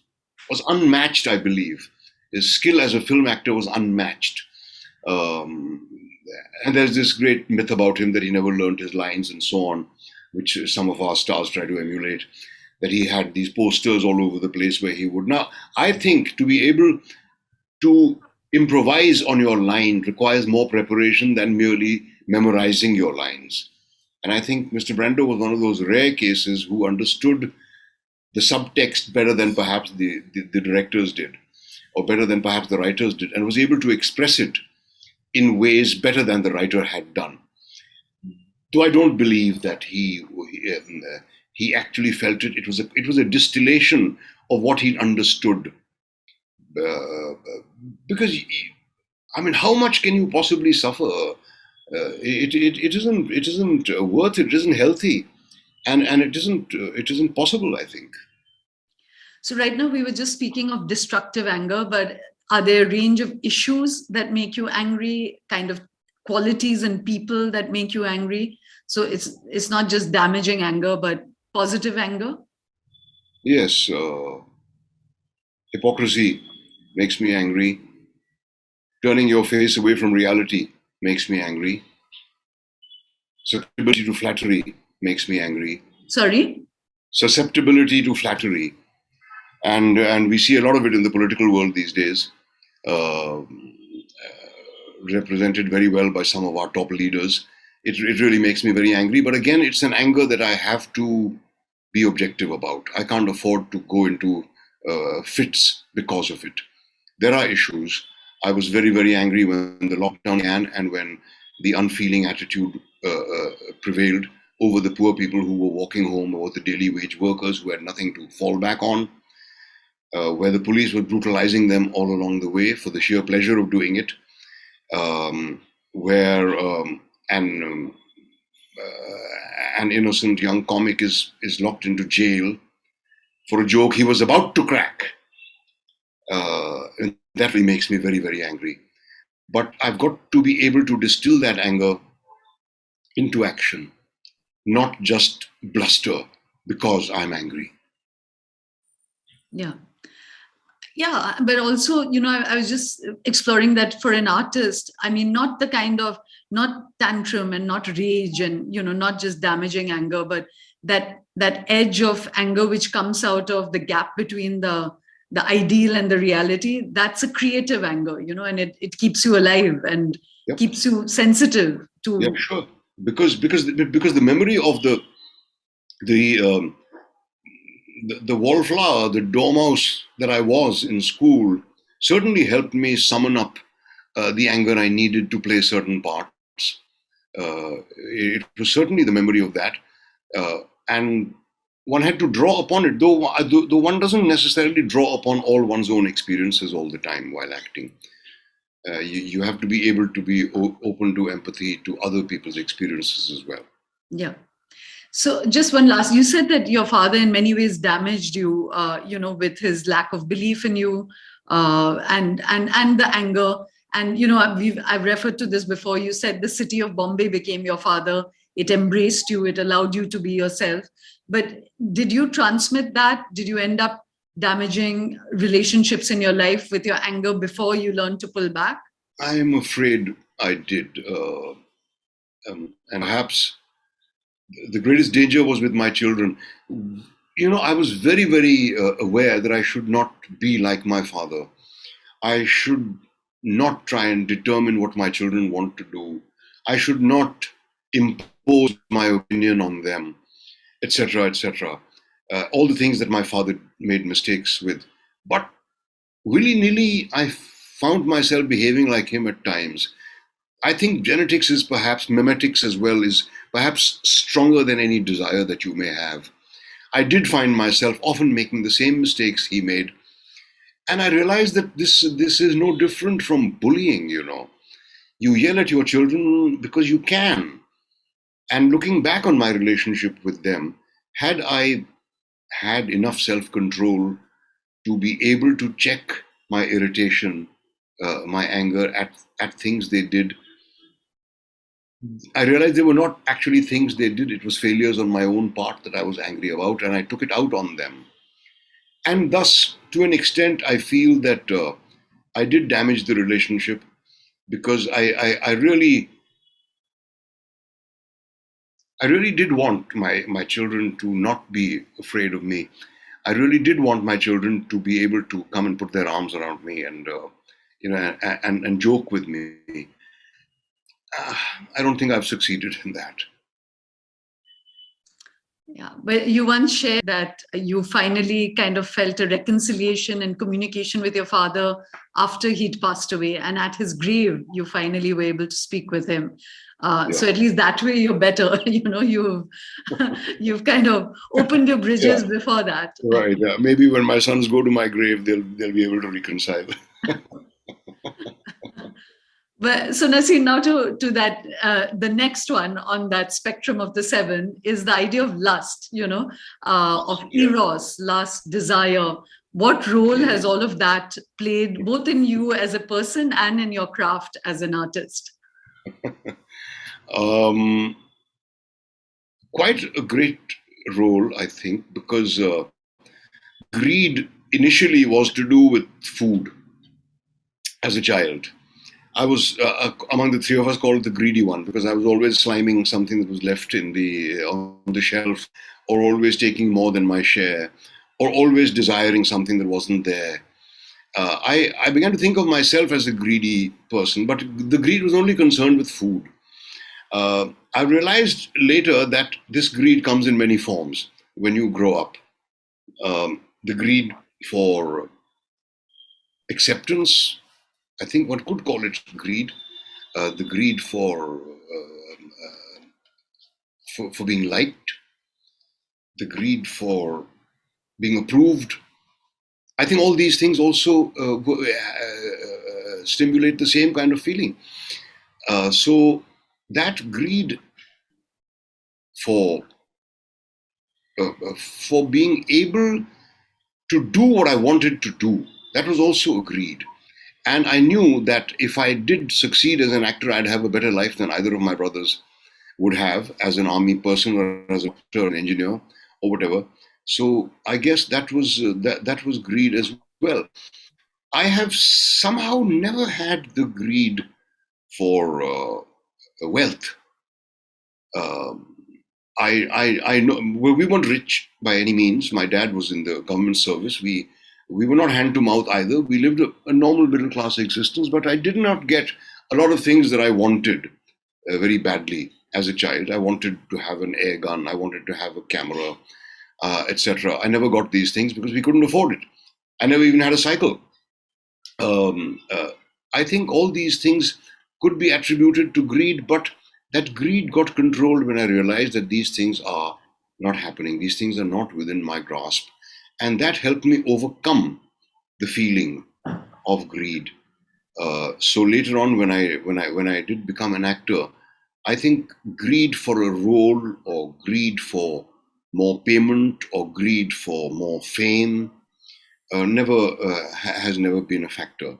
unmatched. I believe his skill as a film actor was unmatched. Um, and there's this great myth about him that he never learned his lines and so on, which some of our stars try to emulate. That he had these posters all over the place where he would. Now, I think to be able to improvise on your line requires more preparation than merely memorizing your lines. And I think Mr. Brando was one of those rare cases who understood the subtext better than perhaps the directors did, or better than perhaps the writers did, and was able to express it in ways better than the writer had done. Though I don't believe that he actually felt it. It was a distillation of what he understood. Because I mean, how much can you possibly suffer? It isn't worth it. It isn't healthy, and it isn't possible, I think. So right now we were just speaking of destructive anger, but are there a range of issues that make you angry, kind of qualities and people that make you angry? So it's not just damaging anger, but positive anger? Yes, hypocrisy makes me angry. Turning your face away from reality makes me angry. Susceptibility to flattery makes me angry. Sorry? Susceptibility to flattery, and we see a lot of it in the political world these days, uh, represented very well by some of our top leaders. It really makes me very angry. But again, it's an anger that I have to be objective about. I can't afford to go into fits because of it. There are issues. I was very, very angry when the lockdown began and when the unfeeling attitude prevailed over the poor people who were walking home, or the daily wage workers who had nothing to fall back on, where the police were brutalizing them all along the way for the sheer pleasure of doing it, where an innocent young comic is locked into jail for a joke he was about to crack. And that really makes me very, very angry. But I've got to be able to distill that anger into action, not just bluster because I'm angry. Yeah. Yeah, but also, I was just exploring that for an artist. I mean, not the kind of, not tantrum and not rage and, not just damaging anger, but that edge of anger which comes out of the gap between the ideal and the reality. That's a creative anger, and it keeps you alive and Yep. keeps you sensitive to. Yeah, sure. Because the memory of the the wallflower, the dormouse that I was in school, certainly helped me summon up the anger I needed to play certain parts. It was certainly the memory of that, and one had to draw upon it, though one doesn't necessarily draw upon all one's own experiences all the time while acting. You have to be able to be open to empathy to other people's experiences as well. Yeah. So just one last, you said that your father in many ways damaged you, with his lack of belief in you, and the anger. And, I've referred to this before. You said the city of Bombay became your father. It embraced you. It allowed you to be yourself. But did you transmit that? Did you end up damaging relationships in your life with your anger before you learned to pull back? I am afraid I did. And perhaps the greatest danger was with my children. I was very, very aware that I should not be like my father. I should not try and determine what my children want to do. I should not impose my opinion on them, etc., etc. All the things that my father made mistakes with. But willy-nilly, I found myself behaving like him at times. I think genetics is perhaps, memetics as well, is perhaps stronger than any desire that you may have. I did find myself often making the same mistakes he made. And I realized that this is no different from bullying. You yell at your children because you can. And looking back on my relationship with them, had I had enough self-control to be able to check my irritation, my anger at things they did, I realized they were not actually things they did. It was failures on my own part that I was angry about, and I took it out on them. And thus, to an extent, I feel that I did damage the relationship because I really did want my children to not be afraid of me. I really did want my children to be able to come and put their arms around me and and joke with me. I don't think I've succeeded in that. Yeah, but you once shared that you finally kind of felt a reconciliation and communication with your father after he'd passed away, and at his grave, you finally were able to speak with him. So at least that way, you're better. You've kind of opened your bridges before that. Right. Maybe when my sons go to my grave, they'll be able to reconcile. But so Naseer, now to that, the next one on that spectrum of the seven is the idea of lust, of eros, lust, desire. What role has all of that played both in you as a person and in your craft as an artist? Quite a great role, I think, because greed initially was to do with food as a child. I was among the three of us called the greedy one because I was always sliming something that was left on the shelf, or always taking more than my share, or always desiring something that wasn't there. I began to think of myself as a greedy person, but the greed was only concerned with food. I realized later that this greed comes in many forms when you grow up. The greed for acceptance, I think one could call it greed. The greed for being liked, the greed for being approved. I think all these things also stimulate the same kind of feeling. So that greed for being able to do what I wanted to do, that was also a greed. And I knew that if I did succeed as an actor, I'd have a better life than either of my brothers would have as an army person or as a doctor, an engineer, or whatever. So I guess that was that was greed as well. I have somehow never had the greed for wealth. Um, I know we weren't rich by any means. My dad was in the government service. We were not hand to mouth either. We lived a normal middle class existence, but I did not get a lot of things that I wanted very badly as a child. I wanted to have an air gun. I wanted to have a camera, etc. I never got these things because we couldn't afford it. I never even had a cycle. Um, uh, I think all these things could be attributed to greed, but that greed got controlled when I realized that these things are not happening. These things are not within my grasp. And that helped me overcome the feeling of greed. So later on, when I did become an actor, I think greed for a role, or greed for more payment, or greed for more fame, never has never been a factor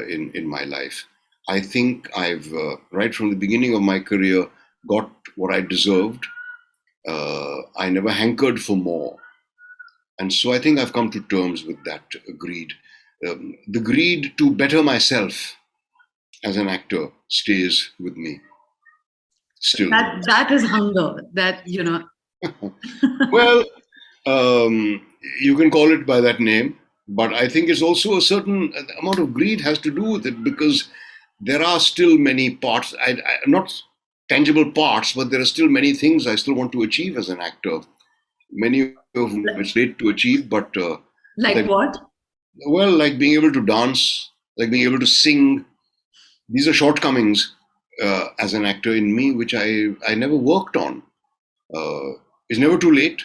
in my life. I think I've right from the beginning of my career got what I deserved. I never hankered for more, and so I think I've come to terms with that greed. The greed to better myself as an actor stays with me still. That is hunger. That Well, um, you can call it by that name, but I think it's also a certain amount of greed has to do with it, because there are still many parts, not tangible parts, but there are still many things I still want to achieve as an actor. Many of which late to achieve, but like that, what? well, like being able to dance, like being able to sing. These are shortcomings as an actor in me, which I never worked on. It's never too late.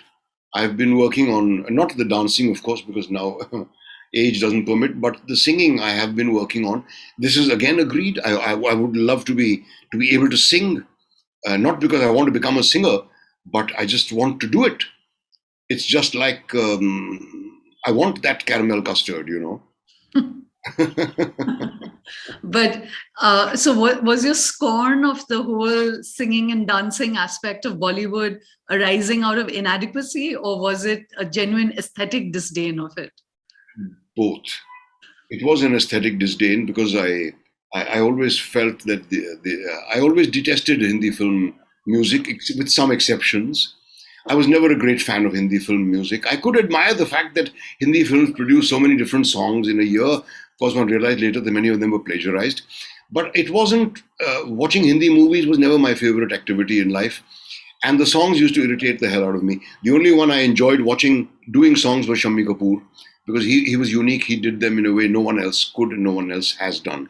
I've been working on not the dancing, of course, because now age doesn't permit, but the singing I have been working on. This is again agreed. I would love to be able to sing, not because I want to become a singer, but I just want to do it. It's just like I want that caramel custard, you know. But so, what was your scorn of the whole singing and dancing aspect of Bollywood arising out of inadequacy, or was it a genuine aesthetic disdain of it? Both. It was an aesthetic disdain, because I always felt that I always detested Hindi film music, with some exceptions. I was never a great fan of Hindi film music. I could admire the fact that Hindi films produce so many different songs in a year. Of course, one realized later that many of them were plagiarized. But it wasn't, watching Hindi movies was never my favorite activity in life. And the songs used to irritate the hell out of me. The only one I enjoyed watching doing songs was Shammi Kapoor, because he was unique. He did them in a way no one else could and no one else has done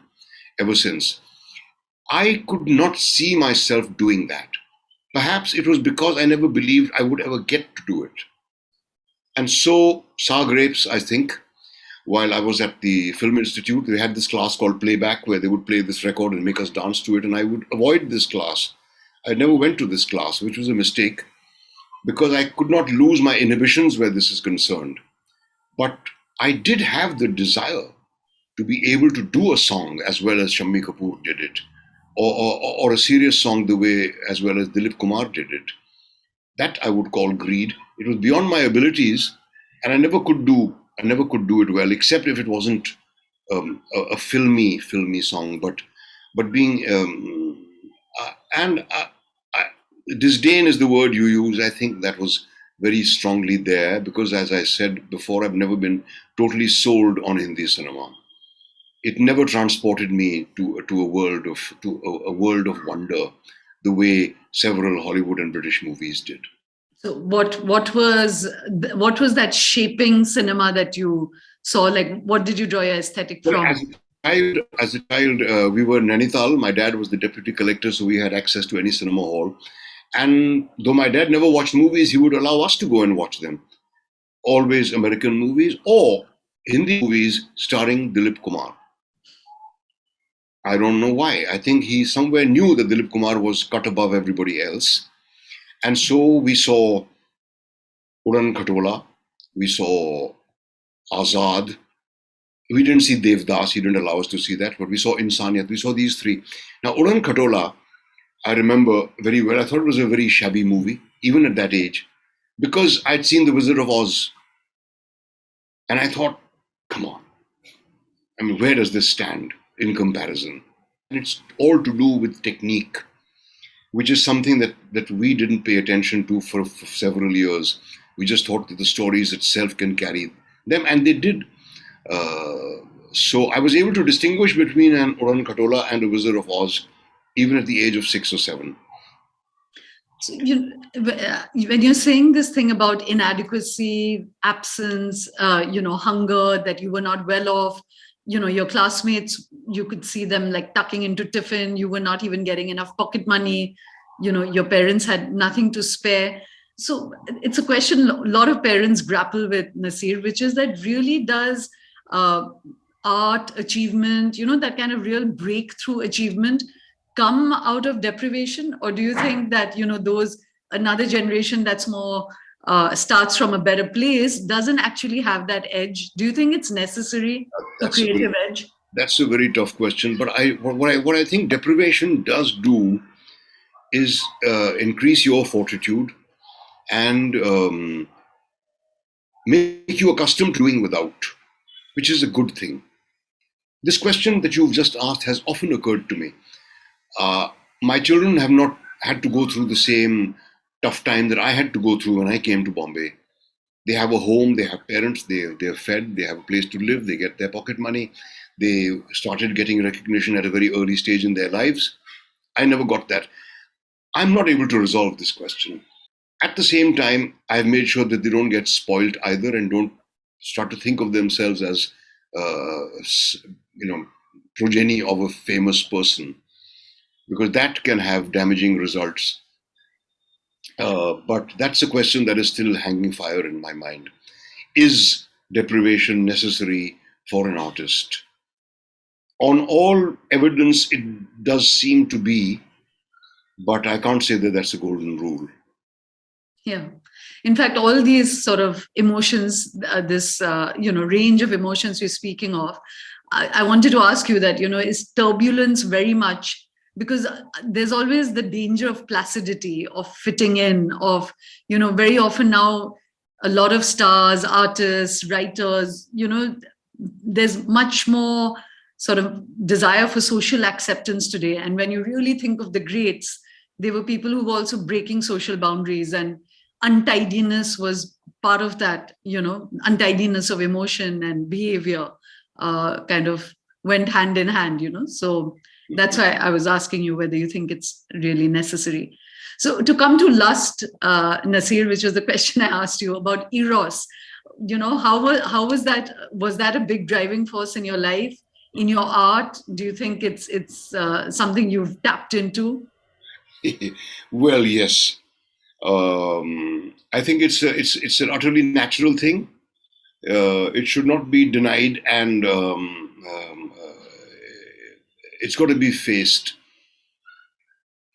ever since. I could not see myself doing that. Perhaps it was because I never believed I would ever get to do it. And so, sour grapes, I think, while I was at the Film Institute, they had this class called Playback, where they would play this record and make us dance to it, and I would avoid this class. I never went to this class, which was a mistake, because I could not lose my inhibitions where this is concerned. But I did have the desire to be able to do a song as well as Shammi Kapoor did it, or a serious song the way as well as Dilip Kumar did it. That I would call greed. It was beyond my abilities, and I never could do it well, except if it wasn't a filmy song. But being and disdain is the word you use. I think that was very strongly there, because, as I said before, I've never been totally sold on Hindi cinema. It never transported me to a world of wonder the way several Hollywood and British movies did. So, what was that shaping cinema that you saw? Like, what did you draw your aesthetic Well, from? as a child, we were in Nainital. My dad was the deputy collector, so we had access to any cinema hall. And though my dad never watched movies, he would allow us to go and watch them. Always American movies or Hindi movies starring Dilip Kumar. I don't know why. I think he somewhere knew that Dilip Kumar was cut above everybody else. And so we saw Udan Khatola, we saw Azad. We didn't see Devdas, he didn't allow us to see that, but we saw Insaniyat, we saw these three. Now, Udan Khatola, I remember very well. I thought it was a very shabby movie, even at that age, because I'd seen The Wizard of Oz. And I thought, come on. I mean, where does this stand in comparison? And it's all to do with technique, which is something that we didn't pay attention to for several years. We just thought that the stories itself can carry them, and they did. So I was able to distinguish between an Udan Khatola and a Wizard of Oz, even at the age of 6 or 7. So when you're saying this thing about inadequacy, absence, hunger, that you were not well off, your classmates, you could see them like tucking into tiffin, you were not even getting enough pocket money, your parents had nothing to spare. So it's a question a lot of parents grapple with, Naseer, which is that really does uh, art achievement, that kind of real breakthrough achievement come out of deprivation? Or do you think that, those another generation that's more starts from a better place doesn't actually have that edge? Do you think it's necessary, a That's a creative very edge? that's a very tough question. But what I think deprivation does do is increase your fortitude and make you accustomed to doing without, which is a good thing. This question that you've just asked has often occurred to me. Uh, my children have not had to go through the same tough time that I had to go through when I came to Bombay. They have a home, they have parents, they're fed, they have a place to live, they get their pocket money. They started getting recognition at a very early stage in their lives. I never got that. I'm not able to resolve this question. At the same time, I've made sure that they don't get spoiled either and don't start to think of themselves as, you know, progeny of a famous person, because that can have damaging results. But that's a question that is still hanging fire in my mind. Is deprivation necessary for an artist? On all evidence, it does seem to be, but I can't say that that's a golden rule. Yeah. In fact, all these sort of emotions, this range of emotions we're speaking of, I wanted to ask you that, is turbulence very much, because there's always the danger of placidity, of fitting in, of, very often now a lot of stars, artists, writers, there's much more sort of desire for social acceptance today. And when you really think of the greats, they were people who were also breaking social boundaries, and untidiness was part of that, untidiness of emotion and behavior kind of went hand in hand, so that's why I was asking you whether you think it's really necessary. So to come to lust, Naseer, which was the question I asked you about eros, how was that a big driving force in your life, in your art? Do you think it's something you've tapped into? Well, yes. I think it's an utterly natural thing. It should not be denied, and it's got to be faced.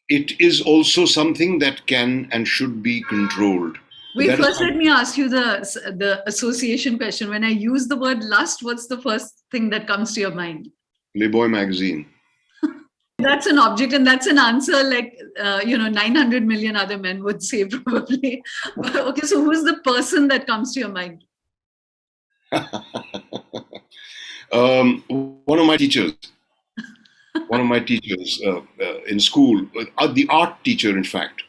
It is also something that can and should be controlled. But Wait, that is first let me ask you the association question. When I use the word lust, what's the first thing that comes to your mind? Playboy magazine. That's an object, and that's an answer like 900 million other men would say probably. But, okay, so who's the person that comes to your mind? Um, one of my teachers, in school, the art teacher, in fact,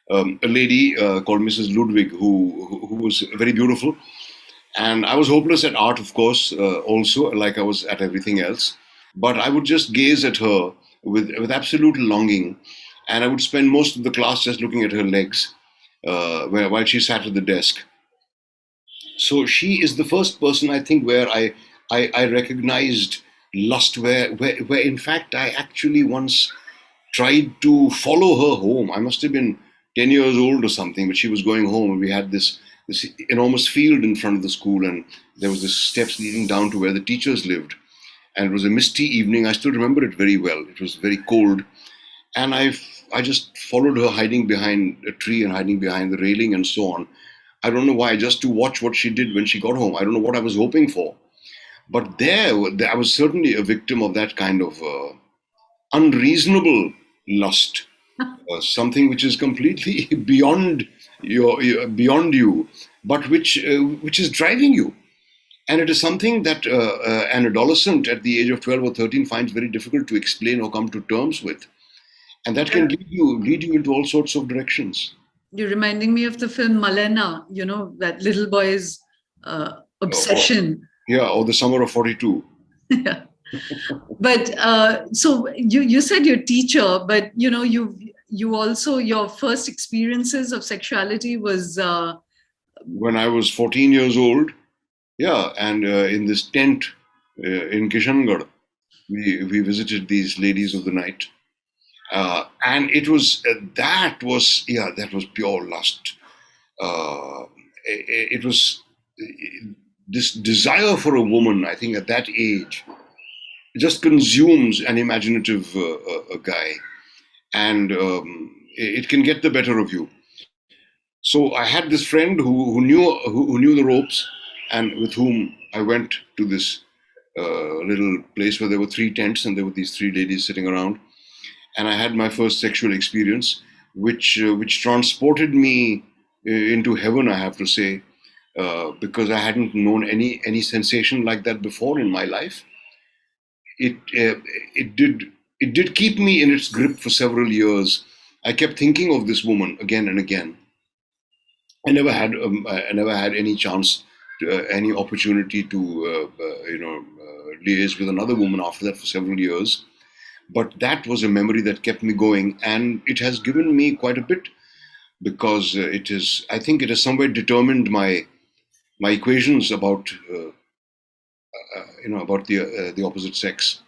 a lady called Mrs. Ludwig, who was very beautiful. And I was hopeless at art, of course, also, like I was at everything else. But I would just gaze at her with absolute longing. And I would spend most of the class just looking at her legs while she sat at the desk. So she is the first person, I think, where I recognized lust, where in fact I actually once tried to follow her home. I must have been 10 years old or something, but she was going home, and we had this enormous field in front of the school, and there was this steps leading down to where the teachers lived. And it was a misty evening. I still remember it very well. It was very cold, and I just followed her, hiding behind a tree and hiding behind the railing and so on. I don't know why, just to watch what she did when she got home. I don't know what I was hoping for. But I was certainly a victim of that kind of unreasonable lust, something which is completely beyond you, but which is driving you. And it is something that an adolescent at the age of 12 or 13 finds very difficult to explain or come to terms with. And that can lead you into all sorts of directions. You're reminding me of the film Malena, that little boy's Or, obsession. yeah, or the summer of 42. Yeah. But so you said your teacher, but you also, your first experiences of sexuality was When I was 14 years old, yeah, and in this tent in Kishangarh, we visited these ladies of the night. And it was that was pure lust. uh, it was this desire for a woman. I think at that age, just consumes an imaginative guy, and it can get the better of you. So I had this friend who knew the ropes, and with whom I went to this little place where there were three tents, and there were these three ladies sitting around, and I had my first sexual experience, which transported me into heaven. I have to say, because I hadn't known any sensation like that before in my life. It uh, it did it did keep me in its grip for several years. I kept thinking of this woman again and again. I never had any chance, any opportunity to liaise with another woman after that for several years. But that was a memory that kept me going, and it has given me quite a bit, because it is. I think it has somewhere determined my equations about about the opposite sex.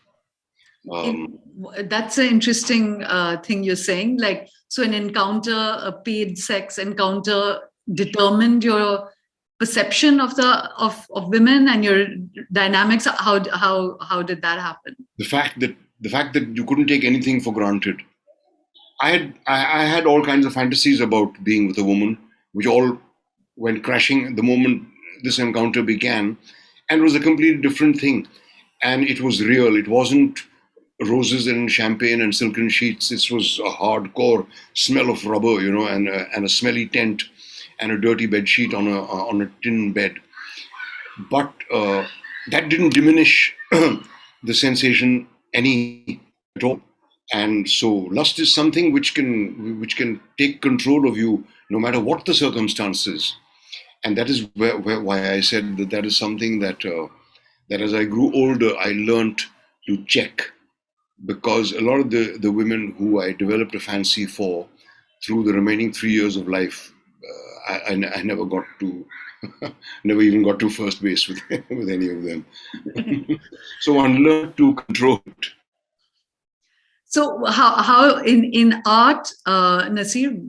In, Um, that's an interesting thing you're saying. Like, so an encounter, a paid sex encounter, determined your perception of of women and your dynamics. How did that happen? the fact that you couldn't take anything for granted. I had all kinds of fantasies about being with a woman, which all went crashing the moment this encounter began, and it was a completely different thing. And it was real. It wasn't roses and champagne and silken sheets. This was a hardcore smell of rubber, and a smelly tent and a dirty bed sheet on a tin bed. But that didn't diminish the sensation any at all. And so lust is something which can take control of you no matter what the circumstances. And that is why I said that is something that as I grew older I learned to check, because a lot of the women who I developed a fancy for through the remaining 3 years of life, I never got to, never even got to first base with with any of them. So one learned to control it. So how in art, Naseer,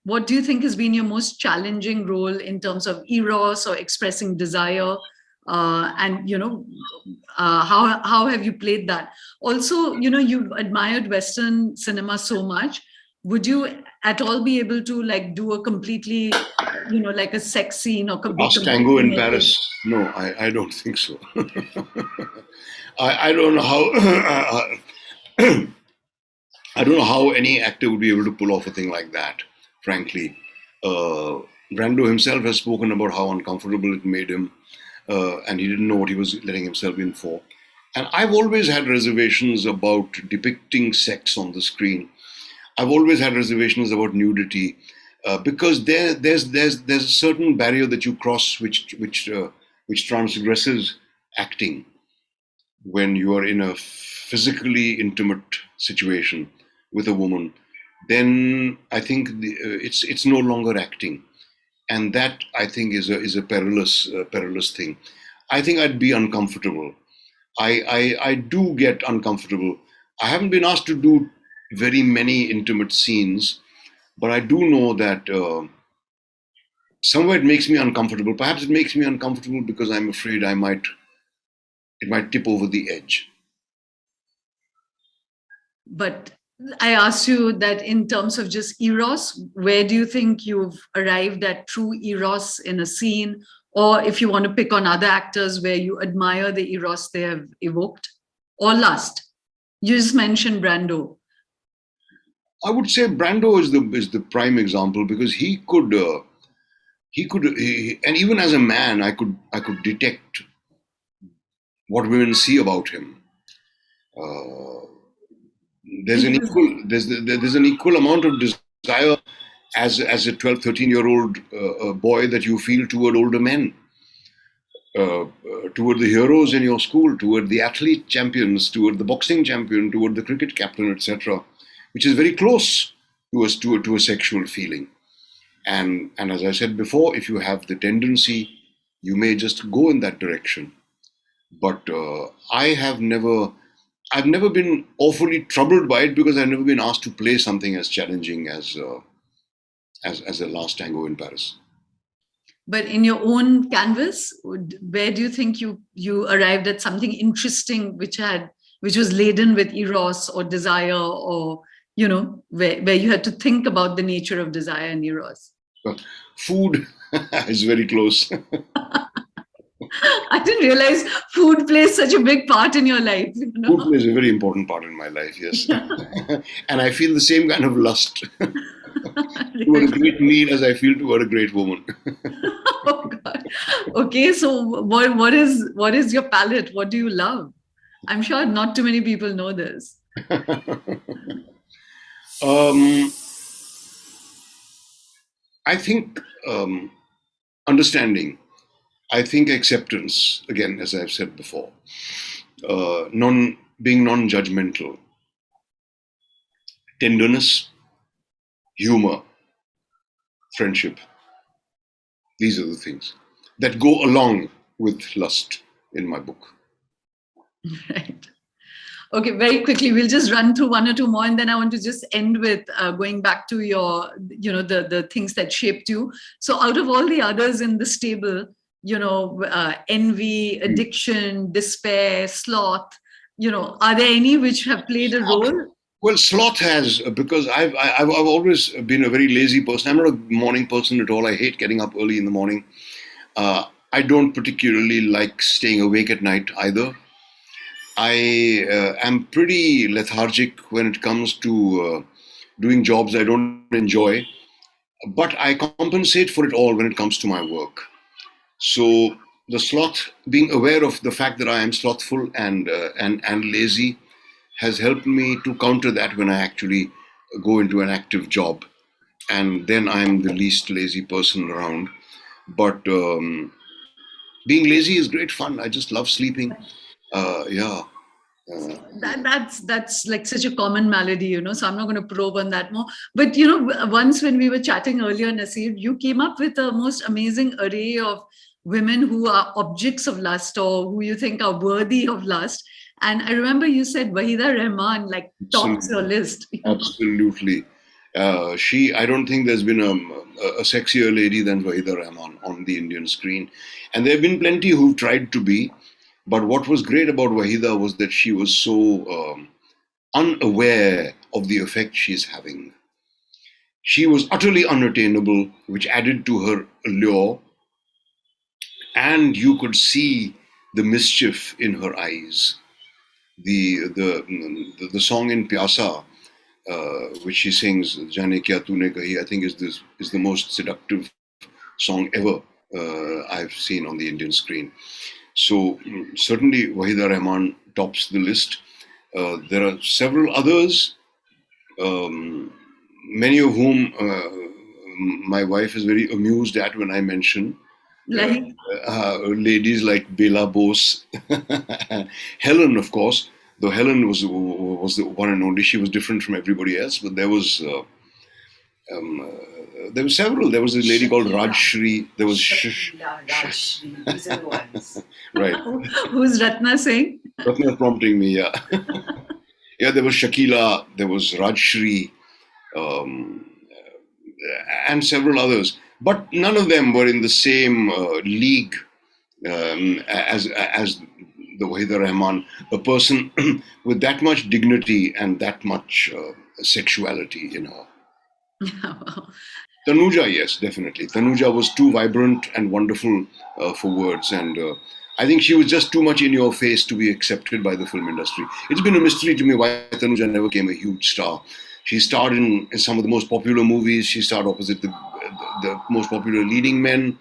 what do you think has been your most challenging role in terms of eros or expressing desire? And how have you played that? Also, you've admired Western cinema so much. Would you at all be able to like do a completely, like a sex scene or be Last tango completely in naked? Paris? No, I don't think so. I don't know how. I don't know how any actor would be able to pull off a thing like that, frankly. Uh, Brando himself has spoken about how uncomfortable it made him, and he didn't know what he was letting himself in for. And I've always had reservations about depicting sex on the screen. I've always had reservations about nudity, because there's a certain barrier that you cross, which transgresses acting when you are in a physically intimate situation with a woman. Then I think it's no longer acting, and that I think is a perilous thing. I think I'd be uncomfortable. I do get uncomfortable. I haven't been asked to do very many intimate scenes, but I do know that somewhere it makes me uncomfortable. Perhaps it makes me uncomfortable because I'm afraid it might tip over the edge. But I asked you that in terms of just eros, where do you think you've arrived at true eros in a scene? Or if you want to pick on other actors where you admire the eros they have evoked, or lust. You just mentioned Brando. I would say Brando is the prime example, because and even as a man, I could detect what women see about him. Uh, there's He an was equal amount of desire as a 12, 13-year old boy that you feel toward older men, toward the heroes in your school, toward the athlete champions, toward the boxing champion, toward the cricket captain, etc., which is very close to a sexual feeling. And as I said before, if you have the tendency, you may just go in that direction. But I've never been awfully troubled by it, because I've never been asked to play something as challenging as a Last Tango in Paris. But in your own canvas, where do you think you arrived at something interesting which was laden with eros or desire, or where you had to think about the nature of desire and eros? Food is very close. I didn't realize food plays such a big part in your life. Food plays a very important part in my life, yes. And I feel the same kind of lust toward a great meal as I feel toward a great woman. Oh God. Okay, so what is your palate? What do you love? I'm sure not too many people know this. um, I think understanding. I think acceptance. Again, as I've said before, being non-judgmental, tenderness, humor, friendship. These are the things that go along with lust in my book. Right. Okay, very quickly, we'll just run through one or two more, and then I want to just end with going back to your, the things that shaped you. So, out of all the others in this table, envy, addiction, despair, sloth, are there any which have played a role? Well, sloth has, because I've always been a very lazy person. I'm not a morning person at all. I hate getting up early in the morning. I don't particularly like staying awake at night either. I am pretty lethargic when it comes to doing jobs I don't enjoy, but I compensate for it all when it comes to my work. So the sloth, being aware of the fact that I am slothful and lazy, has helped me to counter that when I actually go into an active job, and then I'm the least lazy person around. But being lazy is great fun. I just love sleeping. Yeah. That's like such a common malady, so I'm not going to probe on that more. But once when we were chatting earlier, Naseer, you came up with a most amazing array of women who are objects of lust or who you think are worthy of lust. And I remember you said Wahida Rahman like tops your list. Absolutely. I don't think there's been a sexier lady than Wahida Rahman on the Indian screen. And there have been plenty who've tried to be. But what was great about Wahida was that she was so unaware of the effect she's having. She was utterly unattainable, which added to her allure. And you could see the mischief in her eyes. The song in Pyasa, which she sings, "Jaane Kya Tune Kahi," I think is the most seductive song ever I've seen on the Indian screen. So certainly Wahida Rahman tops the list. There are several others, many of whom my wife is very amused at when I mention. Like, Ladies like Bela Bose, Helen, of course. Though Helen was the one and only, she was different from everybody else. But there were several. There was a lady called Rajshri. There was Rajshri, these are the ones. Right. Who's Ratna saying? Ratna prompting me, yeah. Yeah, there was Shakila, there was Rajshri, um, and several others. But none of them were in the same league as the Wahida Rahman, a person with that much dignity and that much sexuality in her. Tanuja, yes, definitely. Tanuja was too vibrant and wonderful for words, and I think she was just too much in your face to be accepted by the film industry. It's been a mystery to me why Tanuja never became a huge star. She starred in some of the most popular movies. She starred opposite the most popular leading men,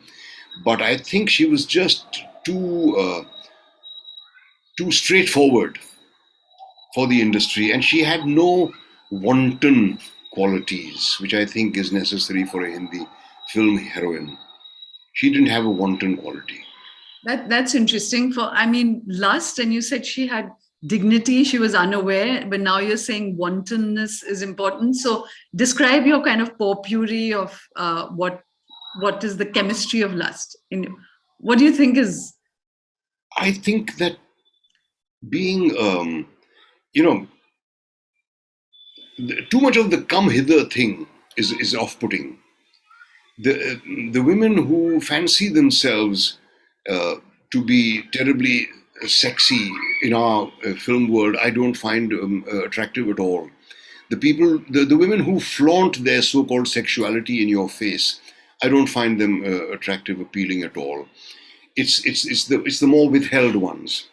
but I think she was just too straightforward for the industry, and she had no wanton qualities, which I think is necessary for a Hindi film heroine. She didn't have a wanton quality. That's interesting. I mean, lust, and you said she had dignity, she was unaware, but now you're saying wantonness is important. So describe your kind of potpourri of what is the chemistry of lust. What do you think is? I think that being, too much of the come hither thing is off-putting. the women who fancy themselves to be terribly sexy in our film world, I don't find attractive at all. The women who flaunt their so-called sexuality in your face, I don't find them attractive, appealing at all. It's the more withheld ones.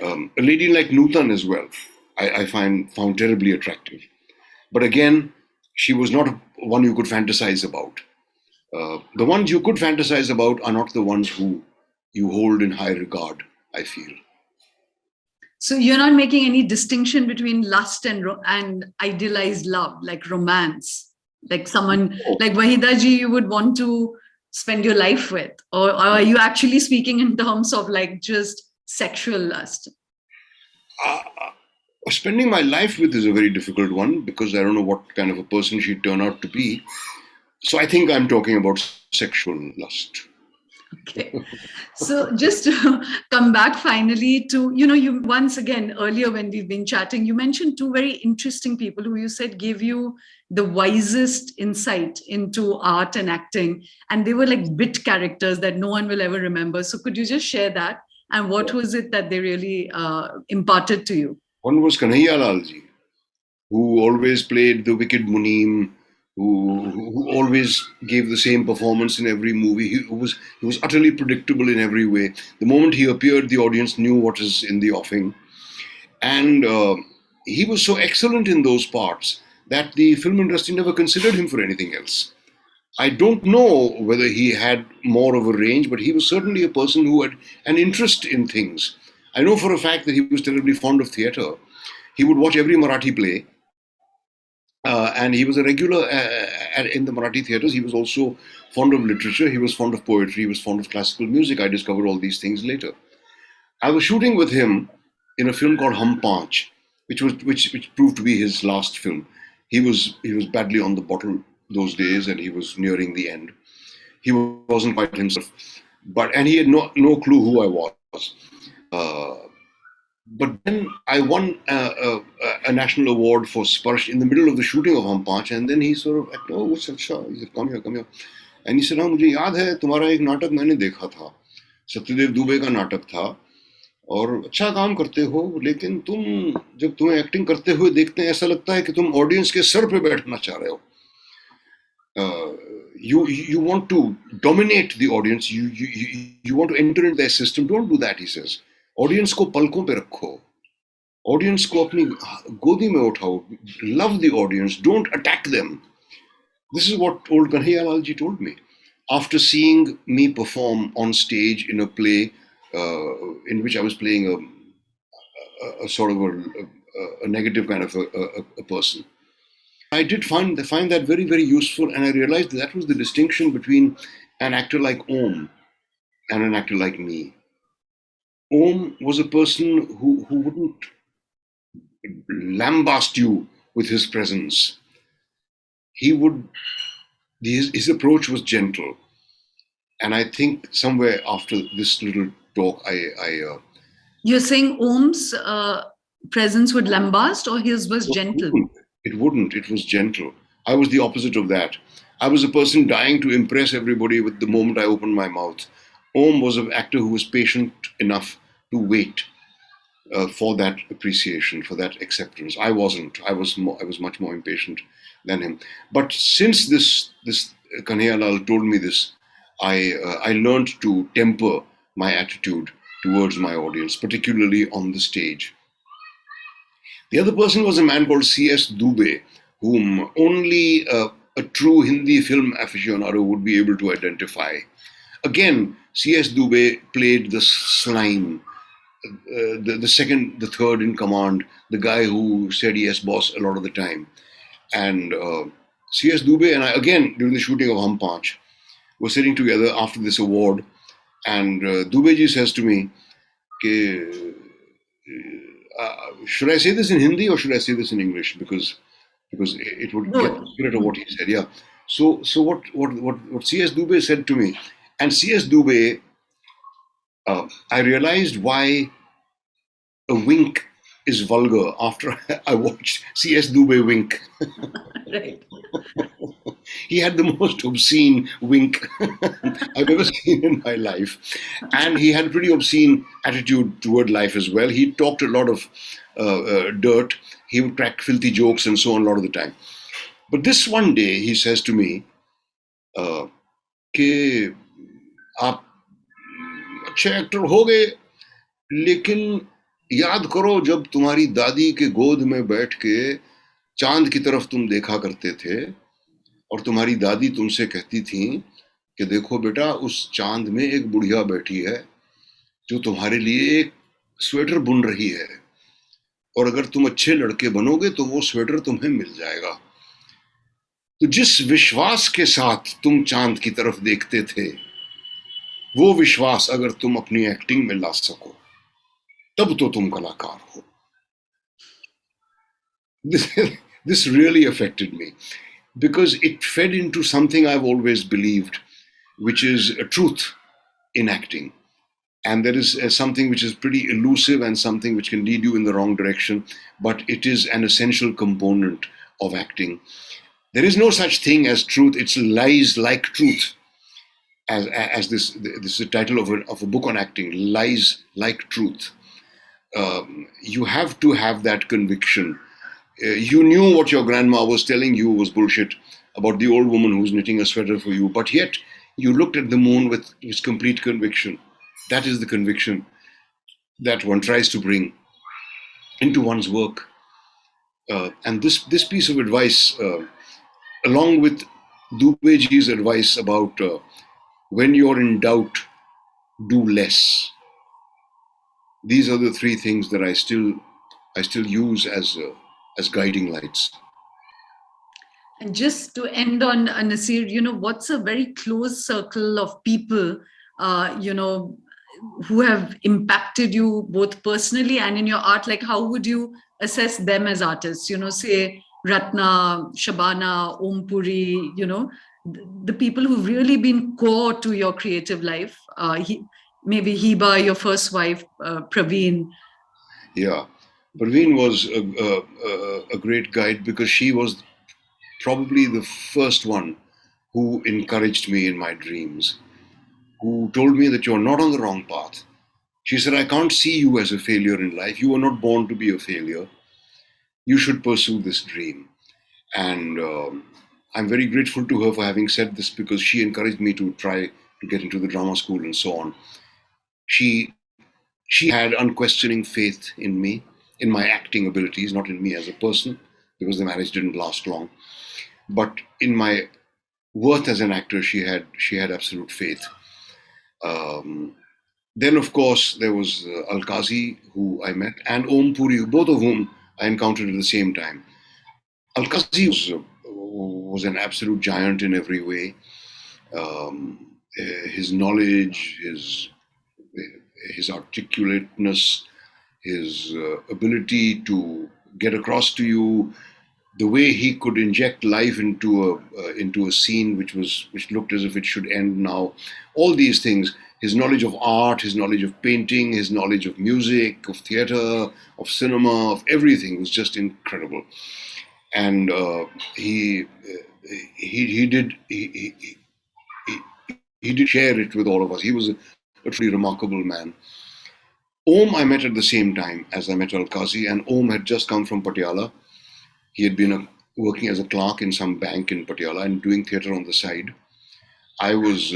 A lady like Nutan as well, I found terribly attractive. But again, she was not one you could fantasize about. The ones you could fantasize about are not the ones who you hold in high regard, I feel. So you're not making any distinction between lust and idealized love, like romance, like someone like Wahida ji you would want to spend your life with, or are you actually speaking in terms of like just sexual lust? Uh, Spending my life with is a very difficult one because I don't know what kind of a person she'd turn out to be. So I think I'm talking about sexual lust. Okay. So just to come back finally to, you once again earlier when we've been chatting, you mentioned two very interesting people who you said gave you the wisest insight into art and acting. And they were like bit characters that no one will ever remember. So could you just share that? And what was it that they really imparted to you? One was Kanhaiya Lal ji, who always played the wicked Munim, who always gave the same performance in every movie. He was utterly predictable in every way. The moment he appeared, the audience knew what is in the offing, and he was so excellent in those parts that the film industry never considered him for anything else. I don't know whether he had more of a range, but he was certainly a person who had an interest in things. I know for a fact that he was terribly fond of theatre. He would watch every Marathi play, and he was a regular in the Marathi theatres. He was also fond of literature. He was fond of poetry. He was fond of classical music. I discovered all these things later. I was shooting with him in a film called Hum Panch, which proved to be his last film. He was badly on the bottle those days, and he was nearing the end. He wasn't quite himself, and he had no clue who I was. Uh, but then I won a national award for Sparsh in the middle of the shooting of Hum Panch, and then he sort of, oh, what's Aksha? He said, come here, come here. And he said, हाँ मुझे याद है तुम्हारा एक नाटक मैंने देखा था, सत्यदेव दुबे का नाटक था, और अच्छा काम करते हो, लेकिन तुम जब तुम्हें एक्टिंग करते हुए देखते हैं ऐसा लगता है कि तुम ऑडियंस के सर पे बैठना चाह रहे हो. You want to dominate the audience. You want to enter into their system. Don't do that, he says. Audience को पलकों पे रखो. Audience को अपनी गोदी में उठाओ. Love the audience. Don't attack them. This is what old Kanhaiya Lal ji told me after seeing me perform on stage in a play in which I was playing a sort of a negative kind of a person. I did find that very, very useful, and I realized that was the distinction between an actor like Om and an actor like me. Om was a person who wouldn't lambast you with his presence. He would, his approach was gentle. And I think somewhere after this little talk, You're saying Om's presence would lambast, or his was gentle? It wouldn't. It was gentle. I was the opposite of that. I was a person dying to impress everybody with the moment I opened my mouth. Om was an actor who was patient enough to wait for that appreciation, for that acceptance. I wasn't. I was much more impatient than him. But since this Kanhaiya Lal told me this, I learned to temper my attitude towards my audience, particularly on the stage. The other person was a man called C.S. Dubey, whom only a true Hindi film aficionado would be able to identify. Again, C.S. Dubey played the slime, the second, the third in command, the guy who said yes, boss, a lot of the time. And C.S. Dubey and I, again, during the shooting of Hum Panch, were sitting together after this award, and Dubey ji says to me, should I say this in Hindi or should I say this in English? Because it would get the spirit of what he said. Yeah. So what C.S. Dubey said to me, and C.S. Dubey, I realized why a wink is vulgar after I watched C.S. Dubey wink. Right. He had the most obscene wink I've ever seen in my life. And he had a pretty obscene attitude toward life as well. He talked a lot of dirt. He would crack filthy jokes and so on a lot of the time. But this one day, he says to me, कि आप अच्छे actor हो गए, लेकिन याद करो जब तुम्हारी दादी के गोद में बैठ के चांद की तरफ तुम देखा करते थे और तुम्हारी दादी तुमसे कहती थी कि देखो बेटा, उस चांद में एक बुढ़िया बैठी है जो तुम्हारे लिए एक स्वेटर बुन रही है, और अगर तुम अच्छे लड़के बनोगे तो वो स्वेटर तुम्हें मिल जाएगा। तो जिस विश्वास के साथ तुम चांद की तरफ देखते थे, वो विश्वास अगर तुम अपनी एक्टिंग में ला सको, तब तो तुम कलाकार हो। This really affected me because it fed into something I've always believed, which is a truth in acting. And there is something which is pretty elusive and something which can lead you in the wrong direction, but it is an essential component of acting. There is no such thing as truth. It's lies like truth. As this is the title of a book on acting, Lies Like Truth. You have to have that conviction. You knew what your grandma was telling you was bullshit about the old woman who's knitting a sweater for you, but yet you looked at the moon with complete conviction. That is the conviction that one tries to bring into one's work. And this piece of advice, along with Dubeyji's advice about when you're in doubt, do less. These are the three things that I still use as guiding lights. And just to end on, Naseer, what's a very close circle of people, who have impacted you both personally and in your art? Like, how would you assess them as artists? Say Ratna, Shabana, Puri, the people who've really been core to your creative life. Maybe Hiba, your first wife, Praveen. Yeah, Praveen was a great guide because she was probably the first one who encouraged me in my dreams, who told me that you're not on the wrong path. She said, I can't see you as a failure in life. You were not born to be a failure. You should pursue this dream. And I'm very grateful to her for having said this because she encouraged me to try to get into the drama school and so on. She had unquestioning faith in me, in my acting abilities, not in me as a person, because the marriage didn't last long. But in my worth as an actor, she had absolute faith. Then, of course, there was Al-Qazi, who I met, and Puri, both of whom I encountered at the same time. Al-Qazi was an absolute giant in every way. His knowledge, his articulateness, his ability to get across to you, the way he could inject life into a scene which looked as if it should end now. All these things, his knowledge of art, his knowledge of painting, his knowledge of music, of theater, of cinema, of everything was just incredible. And he did share it with all of us. He was a truly remarkable man. I met at the same time as I met Al-Qazi, and had just come from Patiala. He had been working as a clerk in some bank in Patiala and doing theatre on the side. I was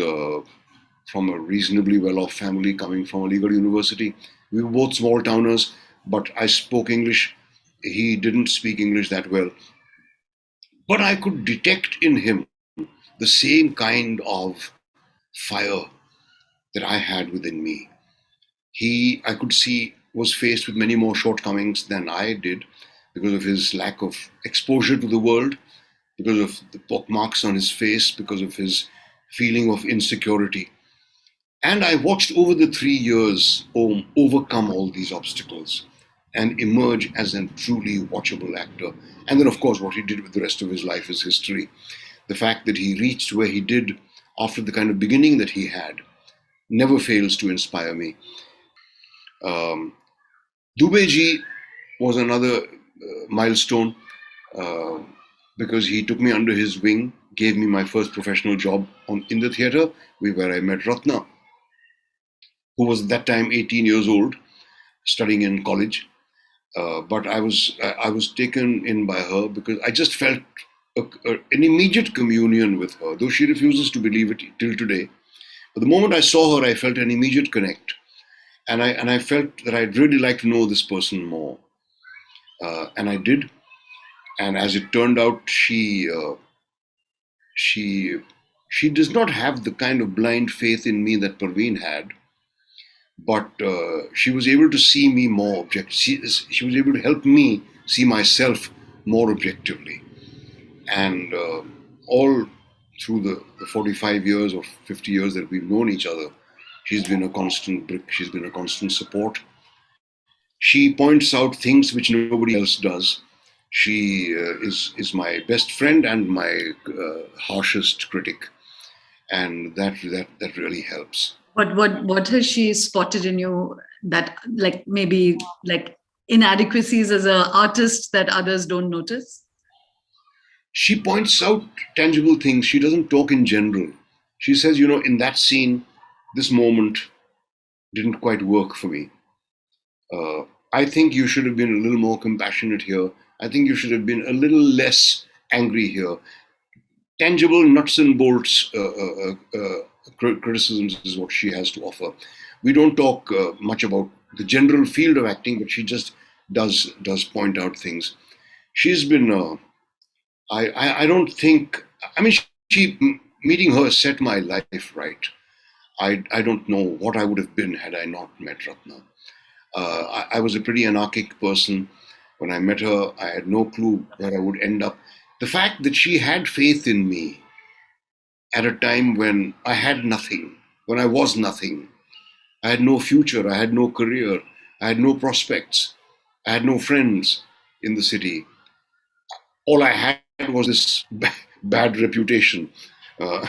from a reasonably well-off family coming from Aligarh University. We were both small towners, but I spoke English. He didn't speak English that well. But I could detect in him the same kind of fire that I had within me. I could see, was faced with many more shortcomings than I did because of his lack of exposure to the world, because of the pockmarks on his face, because of his feeling of insecurity. And I watched over the 3 years overcome all these obstacles and emerge as a truly watchable actor. And then, of course, what he did with the rest of his life is history. The fact that he reached where he did after the kind of beginning that he had never fails to inspire me. Dubeyji was another milestone uh, because he took me under his wing, gave me my first professional job in the theatre, where I met Ratna, who was at that time 18 years old, studying in college. But I was taken in by her because I just felt an immediate communion with her, though she refuses to believe it till today. But the moment I saw her, I felt an immediate connect, and I felt that I'd really like to know this person more, and I did. And as it turned out, she she does not have the kind of blind faith in me that Parveen had, but she was able to see me more she was able to help me see myself more objectively. And all through the 45 years or 50 years that we've known each other, she's been a constant brick, she's been a constant support. She points out things which nobody else does. She is my best friend and my harshest critic, and that really helps. What has she spotted in you that like maybe like inadequacies as an artist that others don't notice? She points out tangible things. She doesn't talk in general. She says, in that scene, this moment didn't quite work for me. I think you should have been a little more compassionate here. I think you should have been a little less angry here. Tangible nuts and bolts criticisms is what she has to offer. We don't talk much about the general field of acting, but she just does point out things. She's been. I don't think. I mean, she meeting her set my life right. I don't know what I would have been had I not met Ratna. I was a pretty anarchic person. When I met her, I had no clue where I would end up. The fact that she had faith in me at a time when I had nothing, when I was nothing, I had no future, I had no career, I had no prospects, I had no friends in the city. All I had was this bad reputation uh,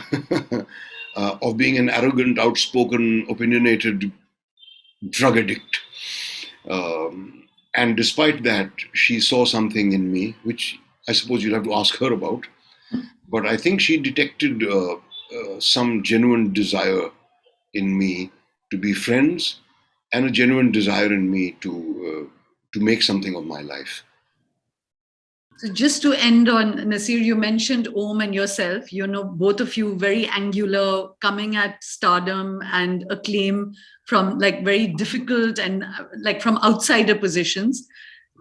of being an arrogant, outspoken, opinionated drug addict. And despite that, she saw something in me, which I suppose you'll have to ask her about. But I think she detected some genuine desire in me to be friends, and a genuine desire in me to make something of my life. So just to end on, Naseer, you mentioned Om and yourself, both of you very angular, coming at stardom and acclaim from like very difficult and like from outsider positions.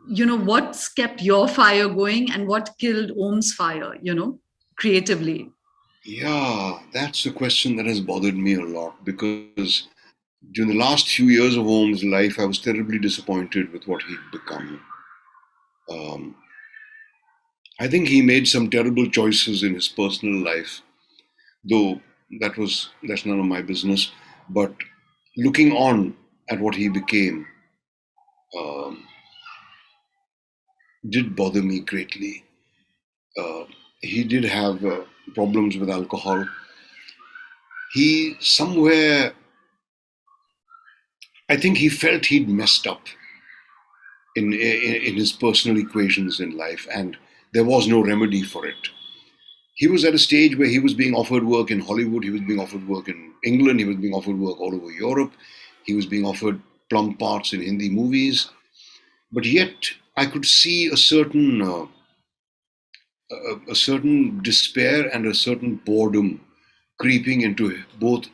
What's kept your fire going and what killed Om's fire, creatively? Yeah, that's a question that has bothered me a lot because during the last few years of Om's life, I was terribly disappointed with what he'd become. Um, I think he made some terrible choices in his personal life, though that's none of my business. But looking on at what he became um, did bother me greatly. Uh, he did have problems with alcohol. He somewhere, I think he felt he'd messed up in his personal equations in life, and there was no remedy for it. He was at a stage where he was being offered work in Hollywood, he was being offered work in England, he was being offered work all over Europe, he was being offered plump parts in Hindi movies, but yet I could see a certain despair and a certain boredom creeping into both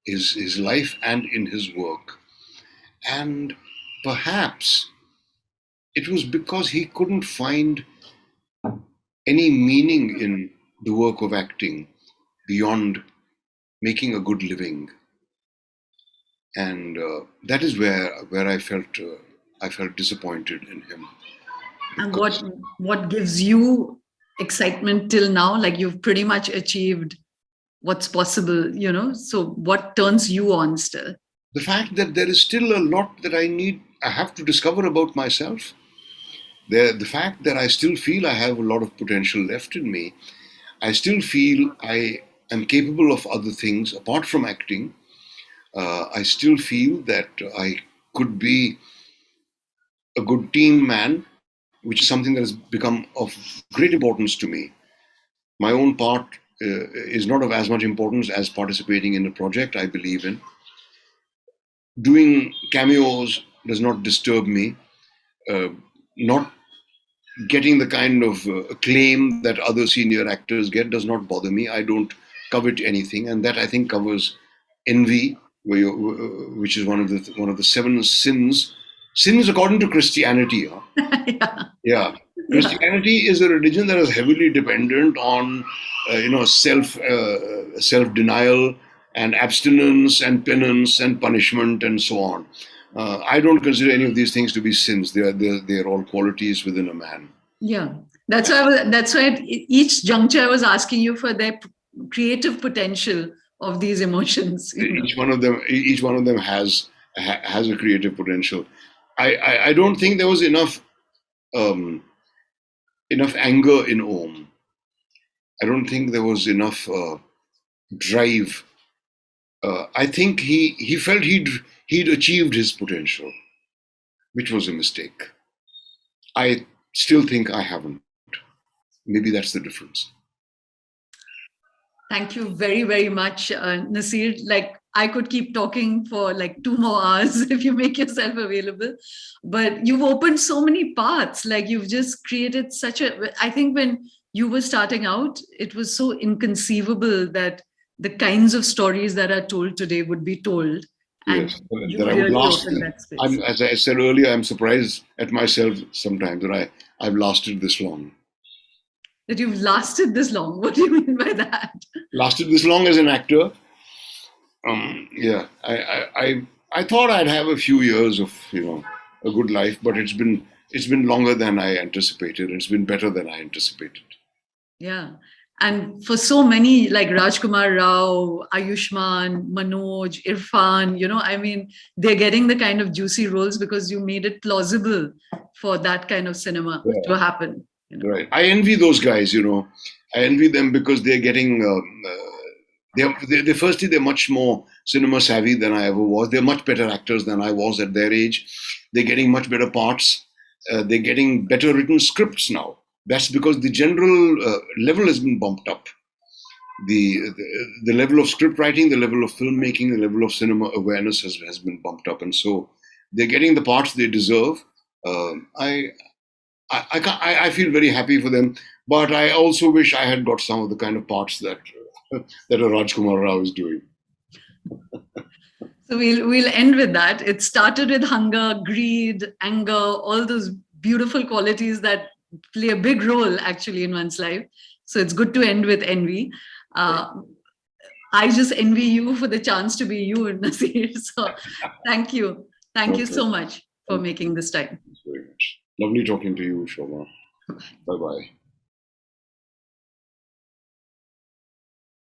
his life and in his work. And perhaps it was because he couldn't find any meaning in the work of acting beyond making a good living, and that is where I felt disappointed in him And what because what gives you excitement till now? Like you've pretty much achieved what's possible, So what turns you on still? the fact that there is still a lot that I have to discover about myself. The fact that I still feel I have a lot of potential left in me. I still feel I am capable of other things apart from acting. I still feel that I could be a good team man, which is something that has become of great importance to me. My own part is not of as much importance as participating in a project I believe in. Doing cameos does not disturb me. Not getting the kind of acclaim that other senior actors get does not bother me. I don't covet anything, and that I think covers envy, which is one of the seven sins. Sins according to Christianity. Huh? Yeah. Yeah, Yeah. Christianity is a religion that is heavily dependent on, self denial and abstinence and penance and punishment and so on. I don't consider any of these things to be sins. They are all qualities within a man. Yeah. That's why at each juncture I was asking you for their creative potential of these emotions. Each one of them has a creative potential. I don't think there was um, enough anger in Om. I don't think there was enough drive. I think he felt he'd achieved his potential, which was a mistake. I still think I haven't. Maybe that's the difference. Thank you very, very much, Naseer. Like, I could keep talking for like 2 more hours if you make yourself available. But you've opened so many paths. Like, you've just created such a. I think when you were starting out, it was so inconceivable that the kinds of stories that are told today would be told. And Yes, you that I would really last. opened that space. As I said earlier, I'm surprised at myself sometimes that I've lasted this long. That you've lasted this long. What do you mean by that? Lasted this long as an actor. Yeah, I thought I'd have a few years of a good life, but it's been longer than I anticipated. It's been better than I anticipated. Yeah. And for so many, like Rajkumar Rao, Ayushman, Manoj, Irfan, I mean, they're getting the kind of juicy roles because you made it plausible for that kind of cinema to Yeah, happen. right. I envy those guys. I envy them because they're getting. They're firstly they're much more cinema savvy than I ever was. They're much better actors than I was at their age. They're getting much better parts. They're getting better written scripts now. That's because the general level has been bumped up. The level of script writing, the level of filmmaking, the level of cinema awareness has been bumped up, and so they're getting the parts they deserve. I feel very happy for them, but I also wish I had got some of the kind of parts that a Rajkumar Rao is doing. So we'll end with that. It started with hunger, greed, anger, all those beautiful qualities that play a big role actually in one's life. So it's good to end with envy. Uh, I just envy you for the chance to be you, Naseer. So thank you. Thank you Okay. so much for Thank making this time. you very much. Lovely talking to you, Shoma. Bye bye.